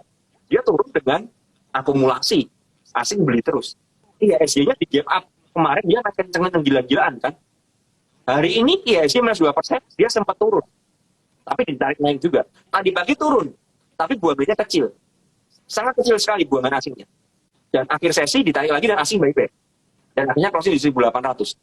dia turun dengan akumulasi. Asing beli terus. IHSG-nya di gap up. Kemarin dia naik kenceng gila-gilaan kan. Hari ini IHSG minus 2%, dia sempat turun. Tapi ditarik naik juga. Tadi pagi turun, tapi buangannya kecil. Sangat kecil sekali buangan asingnya. Dan akhir sesi ditarik lagi dan asing baik-baik. Dan akhirnya closing di 1.800.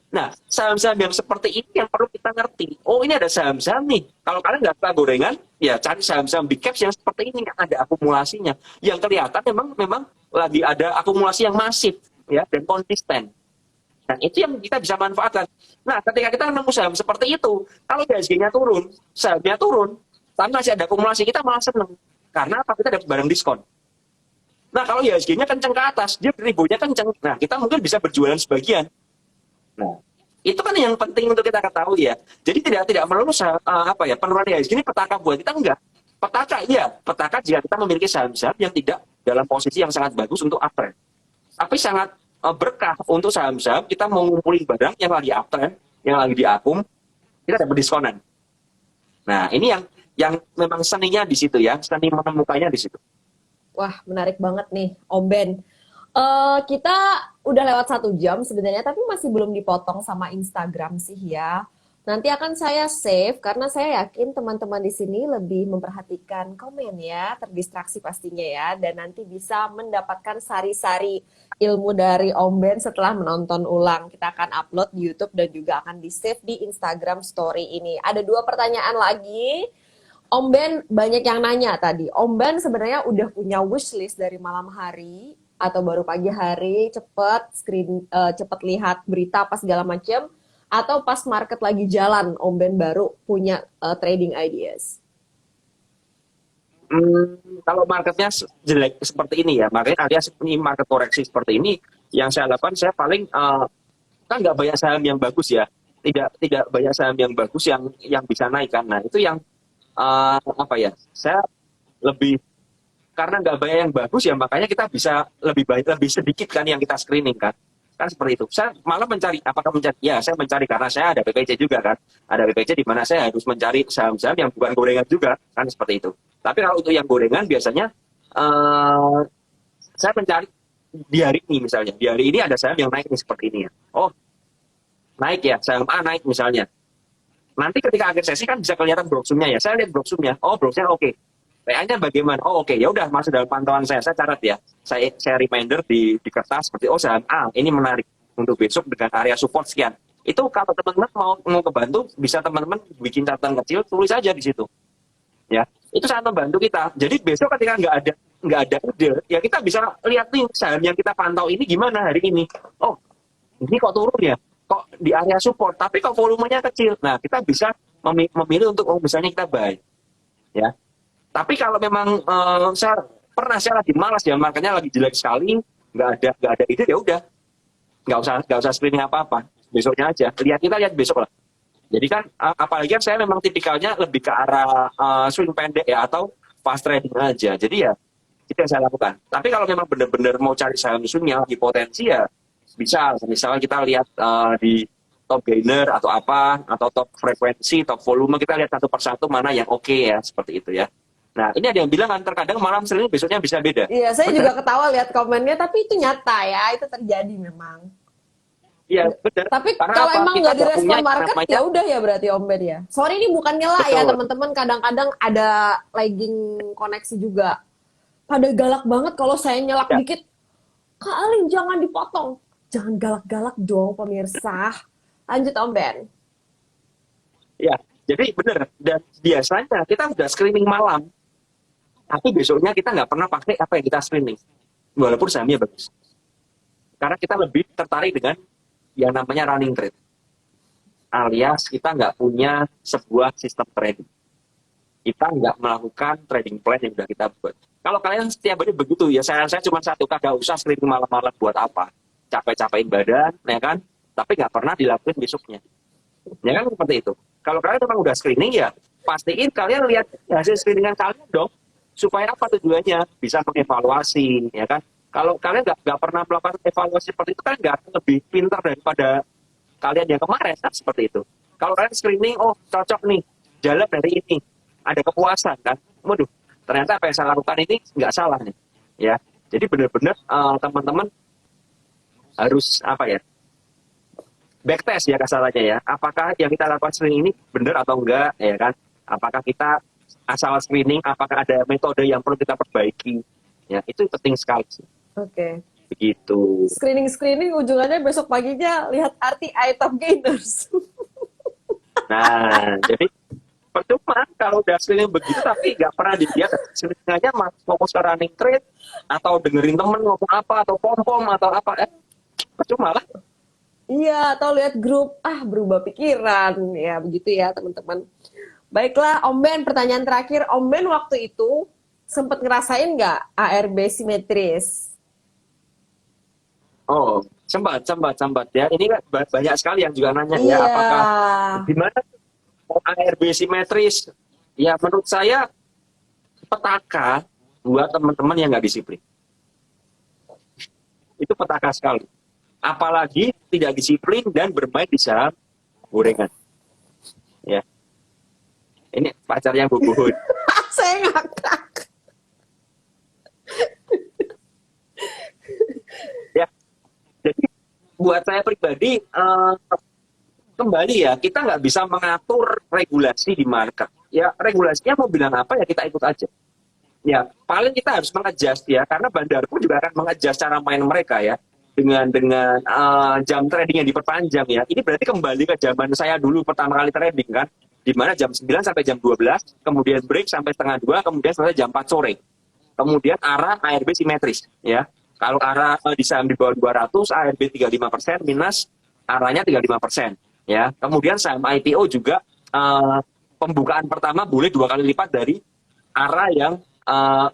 Nah, saham-saham yang seperti ini yang perlu kita ngerti. Oh, ini ada saham-saham nih. Kalau kalian nggak suka gorengan, ya cari saham-saham big caps yang seperti ini, yang ada akumulasinya. Yang kelihatan memang lagi ada akumulasi yang masif ya dan konsisten. Nah, itu yang kita bisa manfaatkan. Nah, ketika kita nemu saham seperti itu, kalau IHSG-nya turun, sahamnya turun, tapi masih ada akumulasi, kita malah seneng. Karena apa? Kita dapat barang diskon. Nah, kalau IHSG-nya kenceng ke atas, dia ribunya kenceng. Nah, kita mungkin bisa berjualan sebagian. Nah, itu kan yang penting untuk kita ketahui ya. Jadi tidak melulu apa ya, penurunan IHSG ini petaka buat kita, enggak. Petaka iya, petaka jika kita memiliki saham-saham yang tidak dalam posisi yang sangat bagus untuk uptrend. Tapi sangat berkah untuk saham-saham kita mau ngumpulin barang yang lagi uptrend, yang lagi di akum, kita dapat diskonan. Nah, ini yang memang seninya di situ ya, seni menemukannya di situ. Wah, menarik banget nih, Om Ben. Kita udah lewat 1 jam sebenarnya, tapi masih belum dipotong sama Instagram sih ya. Nanti akan saya save karena saya yakin teman-teman di sini lebih memperhatikan komen ya, terdistraksi pastinya ya, dan nanti bisa mendapatkan sari-sari ilmu dari Om Ben setelah menonton ulang. Kita akan upload di YouTube dan juga akan di-save di Instagram Story ini. Ada 2 pertanyaan lagi. Om Ben banyak yang nanya tadi. Om Ben sebenarnya udah punya wishlist dari malam hari atau baru pagi hari, cepet lihat berita apa segala macam, atau pas market lagi jalan, Om Ben baru punya trading ideas. Kalau marketnya jelek seperti ini ya, makanya alias ini market koreksi seperti ini, yang saya lakukan saya paling kan nggak banyak saham yang bagus ya, tidak banyak saham yang bagus yang bisa naik kan. Nah itu yang apa ya, saya lebih karena nggak banyak yang bagus ya, makanya kita bisa lebih sedikit kan yang kita screening kan seperti itu. Saya malah mencari, apakah mencari, ya saya mencari karena saya ada BPC juga kan, ada BPC di mana saya harus mencari saham-saham yang bukan gorengan juga kan seperti itu. Tapi kalau untuk yang gorengan biasanya saya mencari di hari ini, misalnya di hari ini ada saham yang naik nih seperti ini ya, oh naik ya, saham A naik misalnya. Nanti ketika akhir sesi kan bisa kelihatan broksumnya ya. Saya lihat broksumnya. Oh, broksumnya oke. PA-nya bagaimana? Oh, oke. Ya udah, masuk dalam pantauan saya. Saya catat ya. Saya reminder di kertas seperti, oh saham A ini menarik untuk besok dengan area support sekian. Itu kalau teman-teman mau kebantu, bisa teman-teman bikin catatan kecil, tulis aja di situ. Ya, itu sangat membantu kita. Jadi besok ketika nggak ada ide, ya kita bisa lihat nih saham yang kita pantau ini gimana hari ini. Oh, ini kok turun ya? Kok di area support, tapi kok volumenya kecil. Nah, kita bisa memilih untuk misalnya kita buy. Ya. Tapi kalau memang saya lagi malas ya, makanya lagi jelek sekali, nggak ada ide, ya udah. Nggak usah screening apa-apa. Besoknya aja. Kita lihat besok lah. Jadi kan apalagi kan saya memang tipikalnya lebih ke arah swing pendek ya, atau fast trading aja. Jadi ya itu yang saya lakukan. Tapi kalau memang benar-benar mau cari saham swing yang lagi potensi ya bisa, misalnya kita lihat di top gainer atau apa, atau top frekuensi, top volume, kita lihat satu persatu mana yang oke ya, seperti itu ya. Nah, ini ada yang bilang kan terkadang malam sering besoknya bisa beda. Iya, saya juga ketawa lihat komennya, tapi itu nyata ya, itu terjadi memang. Iya, benar. Tapi Karena kalau apa? emang Kita nggak direspon punya market, namanya, ya udah ya berarti Om Ben ya. Sorry ini bukan nyela ya betul. teman-teman, kadang-kadang ada lagging koneksi juga. Pada galak banget kalau saya nyelak Ya, dikit, Kak Alin jangan dipotong. Jangan galak-galak dong pemirsa. Lanjut Om Ben. ya. Jadi benar. Dan biasanya kita udah screening malam, tapi besoknya kita nggak pernah pakai apa yang kita screening. Walaupun sahamnya bagus. Karena kita lebih tertarik dengan yang namanya running trade. Alias kita nggak punya sebuah sistem trading. Kita nggak melakukan trading plan yang udah kita buat. Kalau kalian setiap hari begitu ya, saya cuma satu, kagak usah screening malam-malam buat apa. Capek-capekin badan, ya kan? Tapi nggak pernah dilakuin besoknya. Ya kan seperti itu. Kalau kalian memang udah screening ya, pastiin kalian lihat hasil screeningan kalian dong. Supaya apa tujuannya? Bisa mengevaluasi, ya kan? Kalau kalian nggak pernah melakukan evaluasi seperti itu, kan nggak akan lebih pintar daripada kalian yang kemarin, kan seperti itu. Kalau kalian screening, oh cocok nih, jalan dari ini, ada kepuasan kan? Waduh, ternyata apa yang saya lakukan ini nggak salah nih, ya. Jadi benar-benar teman-teman harus apa ya? Backtest ya kasarannya ya. Apakah yang kita lakukan screening ini benar atau enggak, ya kan? Apakah kita asal screening, apakah ada metode yang perlu kita perbaiki? Ya, itu penting sekali sih. Oke. Begitu. Screening ujungannya besok paginya lihat RTI Top Gainers. Nah, jadi percuma kalau udah screening begitu tapi nggak pernah dilihat screeningannya fokus ke running trade atau dengerin temen ngomong apa atau pom-pom atau apa, percuma lah. Iya, atau lihat grup, berubah pikiran. Ya, begitu ya teman-teman. Baiklah, Om Ben, pertanyaan terakhir. Om Ben waktu itu sempat ngerasain nggak ARB simetris? Oh, sempat ya. Ini kan banyak sekali yang juga nanya ya, Iya. apakah gimana ARB simetris? Ya, menurut saya petaka buat teman-teman yang nggak disiplin. Itu petaka sekali. Apalagi tidak disiplin dan bermain di saham gorengan. Ya, ini pacar yang bubuhun. Saya ngakak. Ya, jadi buat saya pribadi, kembali ya, kita nggak bisa mengatur regulasi di market. Ya, regulasinya mau bilang apa ya kita ikut aja. Ya, paling kita harus mengadjust ya, karena bandar pun juga akan mengadjust cara main mereka ya, dengan jam trading yang diperpanjang ya. Ini berarti kembali ke zaman saya dulu pertama kali trading kan, di mana jam 9 sampai jam 12, kemudian break sampai setengah 2, kemudian selesai jam 4 sore. Kemudian arah ARB simetris ya. Kalau arah di saham di bawah 200, ARB 35% minus arahnya 35% ya. Kemudian saham IPO juga pembukaan pertama boleh 2 kali lipat dari arah yang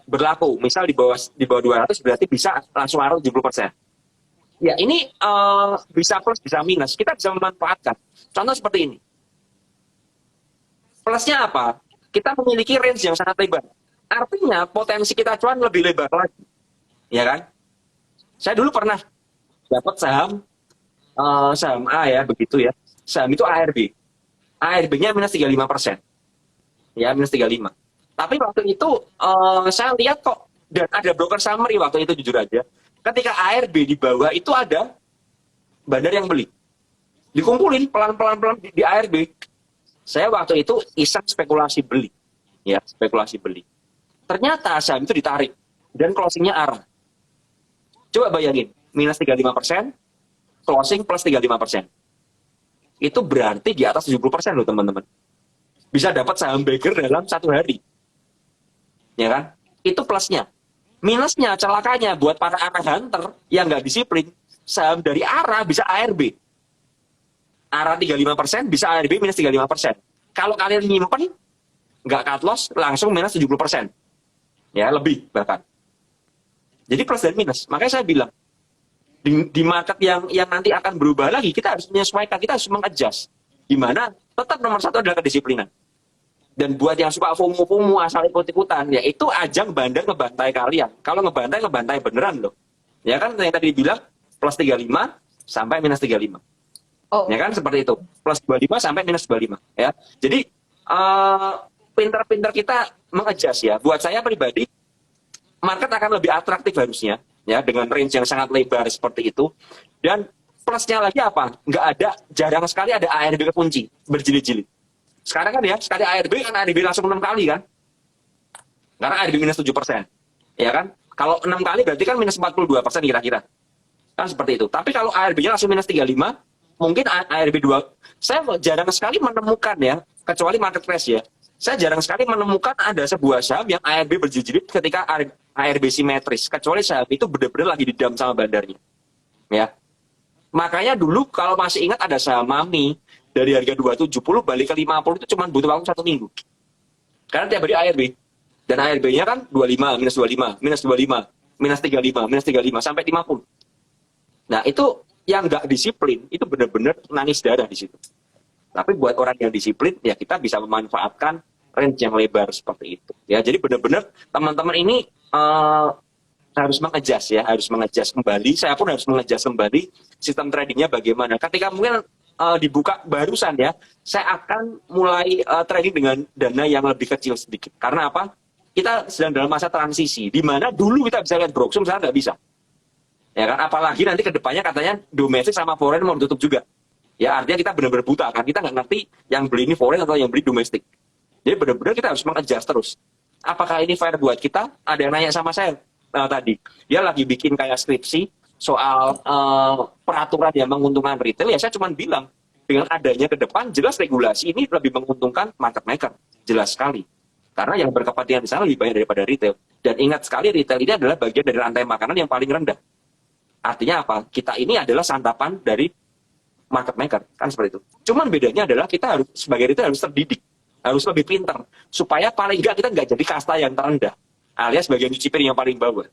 berlaku. Misal di bawah 200 berarti bisa langsung arah 70%. Ya, ini bisa plus bisa minus. Kita bisa memanfaatkan. Contoh seperti ini. Plusnya apa? Kita memiliki range yang sangat lebar. Artinya potensi kita cuan lebih lebar lagi. Ya kan? Saya dulu pernah dapat saham A ya, begitu ya. Saham itu ARB. ARB-nya minus 35%. Ya, minus 35. Tapi waktu itu saya lihat kok, dan ada broker summary waktu itu jujur aja. Ketika ARB di bawah itu ada bandar yang beli. Dikumpulin pelan-pelan di ARB. Saya waktu itu iseng spekulasi beli. Ya, spekulasi beli. Ternyata saham itu ditarik. Dan closingnya arah. Coba bayangin, minus 35%, closing plus 35%. Itu berarti di atas 70% loh teman-teman. Bisa dapat saham bagger dalam 1 hari. Ya kan? Itu plusnya. Minusnya, celakanya buat para arah hunter yang nggak disiplin, saham dari arah bisa ARB. Arah 35% bisa ARB minus 35%. Kalau kalian nyimpen, nggak cut loss, langsung minus 70%. Ya, lebih bahkan. Jadi plus dan minus. Makanya saya bilang, di market yang nanti akan berubah lagi, kita harus menyesuaikan, kita harus mengadjust. Dimana tetap nomor satu adalah kedisiplinan. Dan buat yang suka FOMO asal ikut-ikutan, ya itu ajang bandar ngebantai kalian. Kalau ngebantai beneran loh. Ya kan yang tadi dibilang, plus 35 sampai minus 35. Oh. Ya kan seperti itu. Plus 25 sampai minus 25. Ya. Jadi, pinter-pinter kita mengadjust ya. Buat saya pribadi, market akan lebih atraktif harusnya. Ya, dengan range yang sangat lebar seperti itu. Dan plusnya lagi apa? Nggak ada, jarang sekali ada ARB kekunci, berjilid-jilid. Sekarang kan ya, sekali ARB kan ARB langsung 6 kali kan. Karena ARB minus 7%. Ya kan? Kalau 6 kali berarti kan minus 42% kira-kira. Kan seperti itu. Tapi kalau ARB-nya langsung minus 35, mungkin ARB 2. Saya jarang sekali menemukan ya, kecuali market crash ya. Saya jarang sekali menemukan ada sebuah saham yang ARB berjilid ketika ARB simetris. Kecuali saham itu benar-benar lagi didam sama bandarnya. Ya. Makanya dulu kalau masih ingat ada saham Mami, dari harga 270 balik ke 50 itu cuma butuh waktu 1 minggu. Karena tiap hari ARB. Dan ARB-nya kan 25, minus 25, minus 25, minus 35, minus 35, sampai 50. Nah itu yang nggak disiplin, itu benar-benar nangis darah di situ. Tapi buat orang yang disiplin, ya kita bisa memanfaatkan range yang lebar seperti itu. Ya, jadi benar-benar teman-teman ini harus mengadjust ya, harus mengadjust kembali. Saya pun harus mengadjust kembali sistem tradingnya bagaimana. Ketika mungkin dibuka barusan ya, saya akan mulai trading dengan dana yang lebih kecil sedikit. Karena apa? Kita sedang dalam masa transisi, di mana dulu kita bisa lihat Broksum, sekarang nggak bisa. Ya kan? Apalagi nanti ke depannya katanya domestik sama foreign mau ditutup juga. Ya artinya kita benar-benar buta kan, kita nggak ngerti yang beli ini foreign atau yang beli domestik. Jadi benar-benar kita harus mengadjust terus. Apakah ini fair buat kita? Ada yang nanya sama saya tadi. Dia lagi bikin kayak skripsi soal peraturan yang menguntungkan retail. Ya saya cuma bilang, dengan adanya ke depan, jelas regulasi ini lebih menguntungkan market maker. Jelas sekali. Karena yang berkepentingan di sana lebih banyak daripada retail. Dan ingat sekali, retail ini adalah bagian dari rantai makanan yang paling rendah. Artinya apa? Kita ini adalah santapan dari market maker, kan seperti itu. Cuman bedanya adalah kita harus sebagai retail harus terdidik, harus lebih pintar supaya paling enggak kita nggak jadi kasta yang terendah, alias bagian nyuci piring yang paling bawah,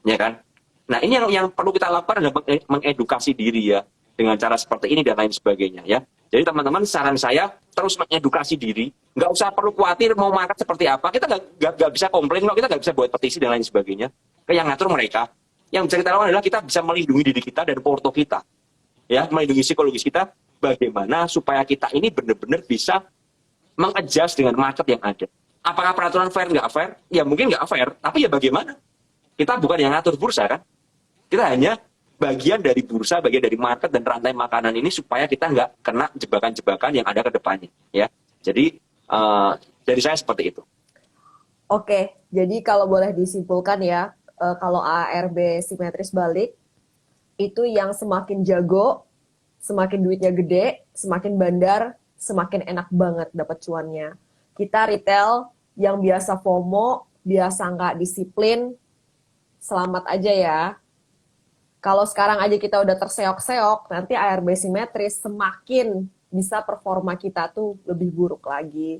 ya kan? Nah ini yang perlu kita lakukan adalah mengedukasi diri ya dengan cara seperti ini dan lain sebagainya ya. Jadi teman-teman saran saya terus mengedukasi diri, nggak usah perlu khawatir mau market seperti apa, kita nggak bisa komplain kalau kita nggak bisa buat petisi dan lain sebagainya. Yang ngatur mereka, yang bisa kita lakukan adalah kita bisa melindungi diri kita dan porto kita, ya melindungi psikologis kita. Bagaimana supaya kita ini benar-benar bisa mengadjust dengan market yang ada. Apakah peraturan fair nggak fair? Ya mungkin nggak fair, tapi ya bagaimana? Kita bukan yang ngatur bursa kan? Kita hanya bagian dari bursa, bagian dari market dan rantai makanan ini supaya kita nggak kena jebakan-jebakan yang ada ke depannya. Ya, jadi dari saya seperti itu. Oke, jadi kalau boleh disimpulkan ya, kalau ARB simetris balik, itu yang semakin jago, semakin duitnya gede, semakin bandar, semakin enak banget dapat cuannya. Kita retail yang biasa FOMO, biasa nggak disiplin, selamat aja ya. Kalau sekarang aja kita udah terseok-seok, nanti ARB simetris semakin bisa performa kita tuh lebih buruk lagi.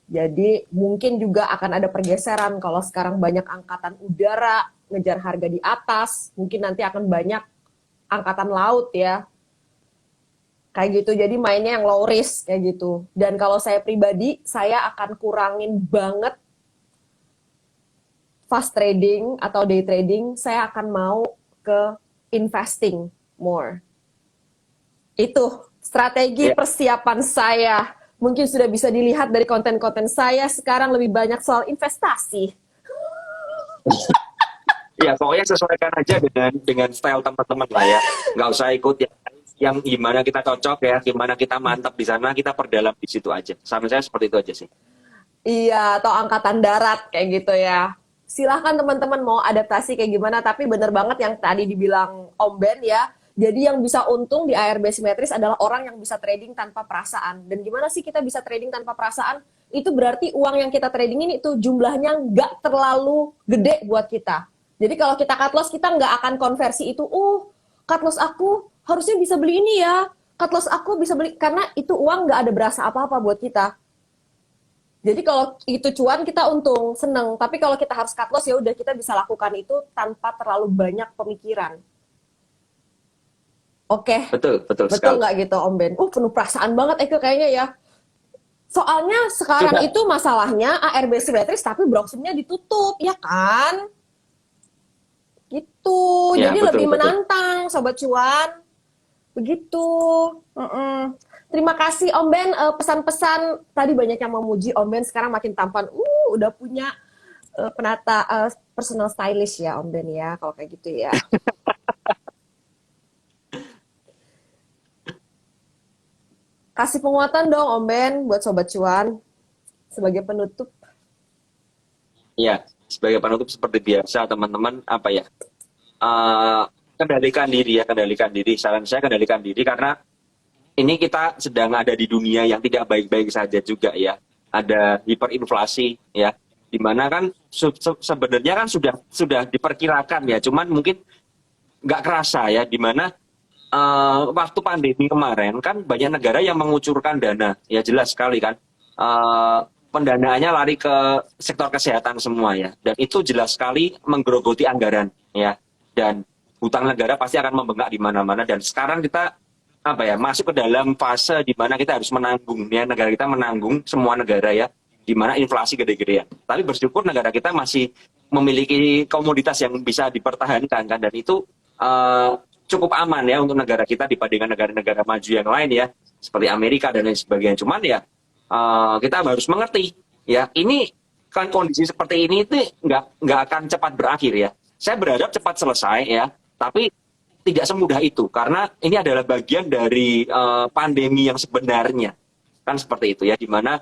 Jadi mungkin juga akan ada pergeseran kalau sekarang banyak angkatan udara ngejar harga di atas, mungkin nanti akan banyak angkatan laut ya. Kayak gitu, jadi mainnya yang low risk kayak gitu. Dan kalau saya pribadi, saya akan kurangin banget fast trading atau day trading, saya akan mau ke investing more. Itu strategi persiapan saya. Mungkin sudah bisa dilihat dari konten-konten saya sekarang lebih banyak soal investasi. Ya pokoknya sesuaikan aja dengan style teman-teman lah ya. Nggak usah ikut yang gimana kita cocok ya, gimana kita mantap di sana, kita perdalam di situ aja. Saran saya seperti itu aja sih. Iya, atau angkatan darat kayak gitu ya. Silahkan teman-teman mau adaptasi kayak gimana, tapi bener banget yang tadi dibilang Om Ben ya. Jadi yang bisa untung di ARB simetris adalah orang yang bisa trading tanpa perasaan. Dan gimana sih kita bisa trading tanpa perasaan? Itu berarti uang yang kita tradingin itu jumlahnya nggak terlalu gede buat kita. Jadi kalau kita cut loss, kita nggak akan konversi itu, cut loss aku harusnya bisa beli ini ya. Cut loss aku bisa beli, karena itu uang nggak ada berasa apa-apa buat kita. Jadi kalau itu cuan kita untung, seneng. Tapi kalau kita harus cut loss ya udah kita bisa lakukan itu tanpa terlalu banyak pemikiran. Oke. Betul Betul nggak gitu Om Ben? Penuh perasaan banget Eke kayaknya ya. Soalnya sekarang itu masalahnya ARB simetris tapi broximnya ditutup, ya kan? Gitu. Ya, jadi betul, lebih betul. menantang Sobat Cuan. Begitu. Terima kasih Om Ben, pesan-pesan tadi banyak yang memuji Om Ben, sekarang makin tampan. Udah punya penata personal stylist ya Om Ben ya, kalau kayak gitu ya. Kasih penguatan dong Om Ben buat Sobat Cuan sebagai penutup. Ya, sebagai penutup seperti biasa teman-teman apa ya? Kendalikan diri. Saran saya kendalikan diri karena ini kita sedang ada di dunia yang tidak baik-baik saja juga ya. Ada hiperinflasi ya, di mana kan sebenarnya kan sudah diperkirakan ya, cuman mungkin nggak kerasa ya, di mana waktu pandemi kemarin kan banyak negara yang mengucurkan dana, ya jelas sekali kan pendanaannya lari ke sektor kesehatan semua ya, dan itu jelas sekali menggerogoti anggaran ya, dan hutang negara pasti akan membengkak di mana-mana. Dan sekarang kita masuk ke dalam fase di mana kita harus menanggung ya, negara kita menanggung semua negara ya, di mana inflasi gede-gedean. Tapi bersyukur negara kita masih memiliki komoditas yang bisa dipertahankan kan, dan itu cukup aman ya untuk negara kita dibandingkan negara-negara maju yang lain ya, seperti Amerika dan lain sebagainya. Cuman ya kita harus mengerti ya, ini kan kondisi seperti ini itu nggak akan cepat berakhir ya. Saya berharap cepat selesai ya, tapi tidak semudah itu karena ini adalah bagian dari pandemi yang sebenarnya kan seperti itu ya, di mana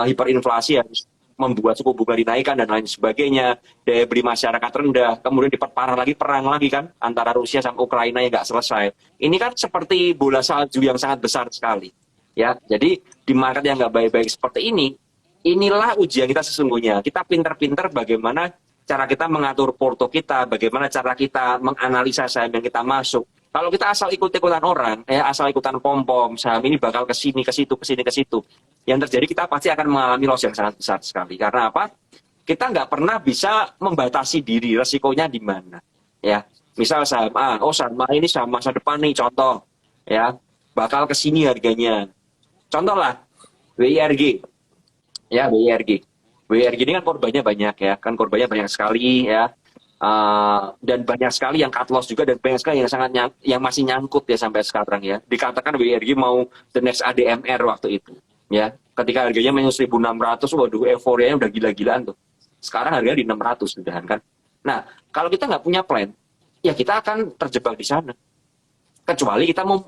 hiperinflasi harus membuat suku bunga dinaikkan dan lain sebagainya, daya beli masyarakat rendah, kemudian diperparah lagi perang lagi kan antara Rusia sama Ukraina yang nggak selesai. Ini kan seperti bola salju yang sangat besar sekali ya. Jadi di market yang nggak baik-baik seperti ini, inilah ujian kita sesungguhnya. Kita pinter-pinter bagaimana cara kita mengatur porto kita, bagaimana cara kita menganalisa saham yang kita masuk, Kalau kita asal ikut-ikutan orang, asal ikutan pom-pom, saham ini bakal ke sini, ke situ, ke sini, ke situ. Yang terjadi kita pasti akan mengalami loss yang sangat besar sekali. Karena apa? Kita nggak pernah bisa membatasi diri, resikonya di mana. Ya, misal saham A, oh saham A ini saham masa depan nih, contoh. Ya, bakal ke sini harganya. Contoh lah, WIRG. Ya, WIRG. WIRG ini kan korbannya banyak ya, kan korbannya banyak sekali ya. Dan banyak sekali yang cut loss juga dan banyak sekali yang yang masih nyangkut ya sampai sekarang ya. Dikatakan WRG mau the next ADMR waktu itu ya. Ketika harganya minus 1.600, waduh euforianya udah gila-gilaan tuh. Sekarang harganya di 600 sudahan kan. Nah, kalau kita nggak punya plan, ya kita akan terjebak di sana. Kecuali kita mau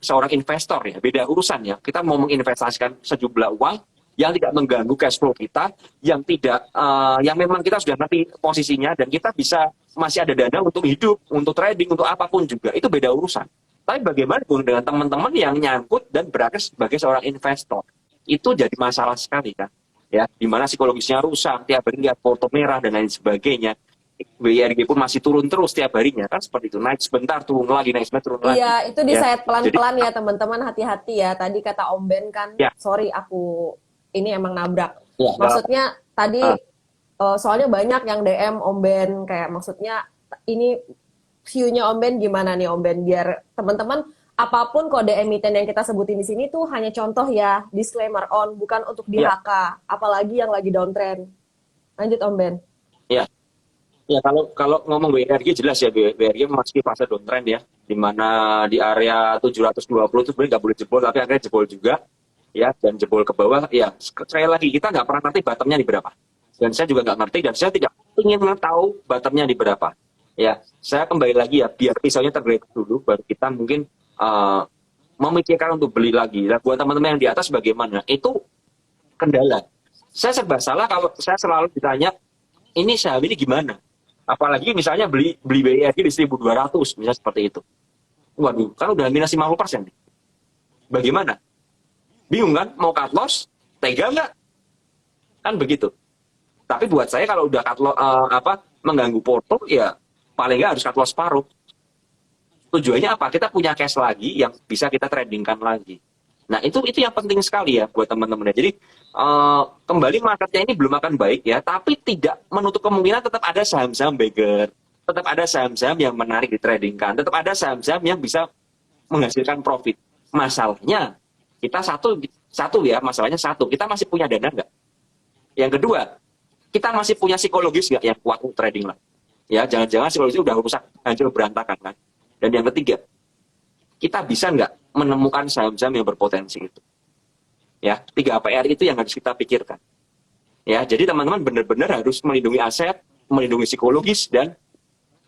seorang investor ya, beda urusan ya. Kita mau menginvestasikan sejumlah uang yang tidak mengganggu cash flow kita, yang tidak, yang memang kita sudah ngerti posisinya dan kita bisa masih ada dana untuk hidup, untuk trading, untuk apapun juga, itu beda urusan. Tapi bagaimana dengan teman-teman yang nyangkut dan berada sebagai seorang investor, itu jadi masalah sekali kan, ya, dimana psikologisnya rusak, tiap hari lihat foto merah dan lain sebagainya. WIRG pun masih turun terus tiap harinya kan seperti itu, naik sebentar turun lagi, naik sebentar turun lagi. Iya, itu disayat pelan-pelan Jadi, ya teman-teman, hati-hati ya. Tadi kata Om Ben kan, ya, sorry aku ini emang nabrak. ya, Maksudnya tadi uh, soalnya banyak yang DM Om Ben kayak maksudnya ini view-nya Om Ben gimana nih Om Ben biar teman-teman apapun kode emiten yang kita sebutin di sini tuh hanya contoh ya, disclaimer on bukan untuk di ya, HK, apalagi yang lagi downtrend. Lanjut Om Ben. ya. Ya kalau ngomong WRG jelas ya, WRG memasuki fase downtrend ya, di mana di area 720 itu sebenarnya nggak boleh jebol, tapi akhirnya jebol juga ya, dan jebol ke bawah ya. Sekali lagi kita nggak pernah ngerti bottomnya di berapa, dan saya juga nggak ngerti dan saya tidak ingin tahu bottomnya di berapa ya. Saya kembali lagi ya, biar pisaunya tergeletak dulu baru kita mungkin memikirkan untuk beli lagi. Nah, buat teman-teman yang di atas bagaimana, itu kendala. Saya serba salah kalau saya selalu ditanya ini saham ini gimana. Apalagi misalnya beli BIRG di 1.200, misalnya seperti itu. Waduh, kan udah minus 50% nih. Bagaimana? Bingung kan? Mau cut loss? Tega nggak? Kan begitu. Tapi buat saya kalau udah cut loss, mengganggu porto, ya paling nggak harus cut loss separuh. Tujuannya apa? Kita punya cash lagi yang bisa kita tradingkan lagi. Nah, itu yang penting sekali ya buat teman-teman. Jadi, kembali marketnya ini belum akan baik ya, tapi tidak menutup kemungkinan tetap ada saham-saham beggar, tetap ada saham-saham yang menarik ditradingkan, tetap ada saham-saham yang bisa menghasilkan profit. Masalahnya, kita satu ya, masalahnya satu, kita masih punya dana nggak? Yang kedua, kita masih punya psikologis nggak yang kuat untuk trading lah? Ya, jangan-jangan psikologisnya udah rusak, hancur berantakan kan? Dan yang ketiga, kita bisa nggak menemukan saham-saham yang berpotensi itu? Ya, 3 PR itu yang harus kita pikirkan. Ya, jadi teman-teman benar-benar harus melindungi aset, melindungi psikologis, dan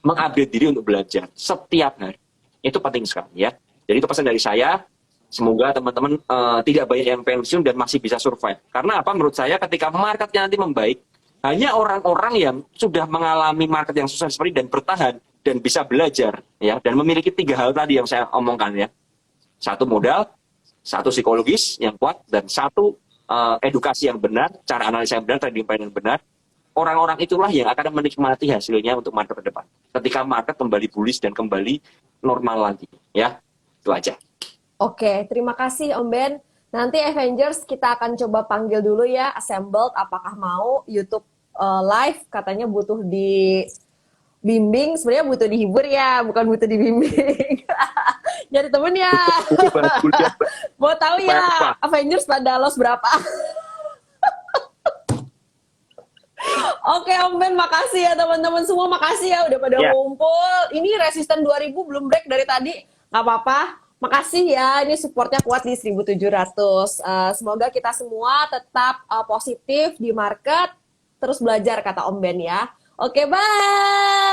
mengupgrade diri untuk belajar setiap hari. Itu penting sekali ya. Jadi itu pesan dari saya. Semoga teman-teman tidak banyak yang pensiun dan masih bisa survive. Karena apa? Menurut saya ketika marketnya nanti membaik, hanya orang-orang yang sudah mengalami market yang susah seperti dan bertahan dan bisa belajar ya, dan memiliki 3 hal tadi yang saya omongkan ya. 1 modal, 1 psikologis yang kuat, dan 1 edukasi yang benar, cara analisa yang benar, trading plan yang benar. Orang-orang itulah yang akan menikmati hasilnya untuk market ke depan. Ketika market kembali bullish dan kembali normal lagi ya. Itu aja. Oke, terima kasih Om Ben. Nanti Avengers kita akan coba panggil dulu ya, Assembled, apakah mau YouTube live, katanya butuh dibimbing, sebenarnya butuh dihibur ya, bukan butuh dibimbing. Jadi temen ya. Mau tahu ya, Avengers pada loss berapa? Oke Om Ben, makasih ya teman-teman semua, makasih ya udah pada ngumpul. Ini resisten 2000 belum break dari tadi, nggak apa-apa. Makasih ya, ini supportnya kuat di 1.700. Semoga kita semua tetap positif di market, terus belajar kata Om Ben ya. Oke, bye!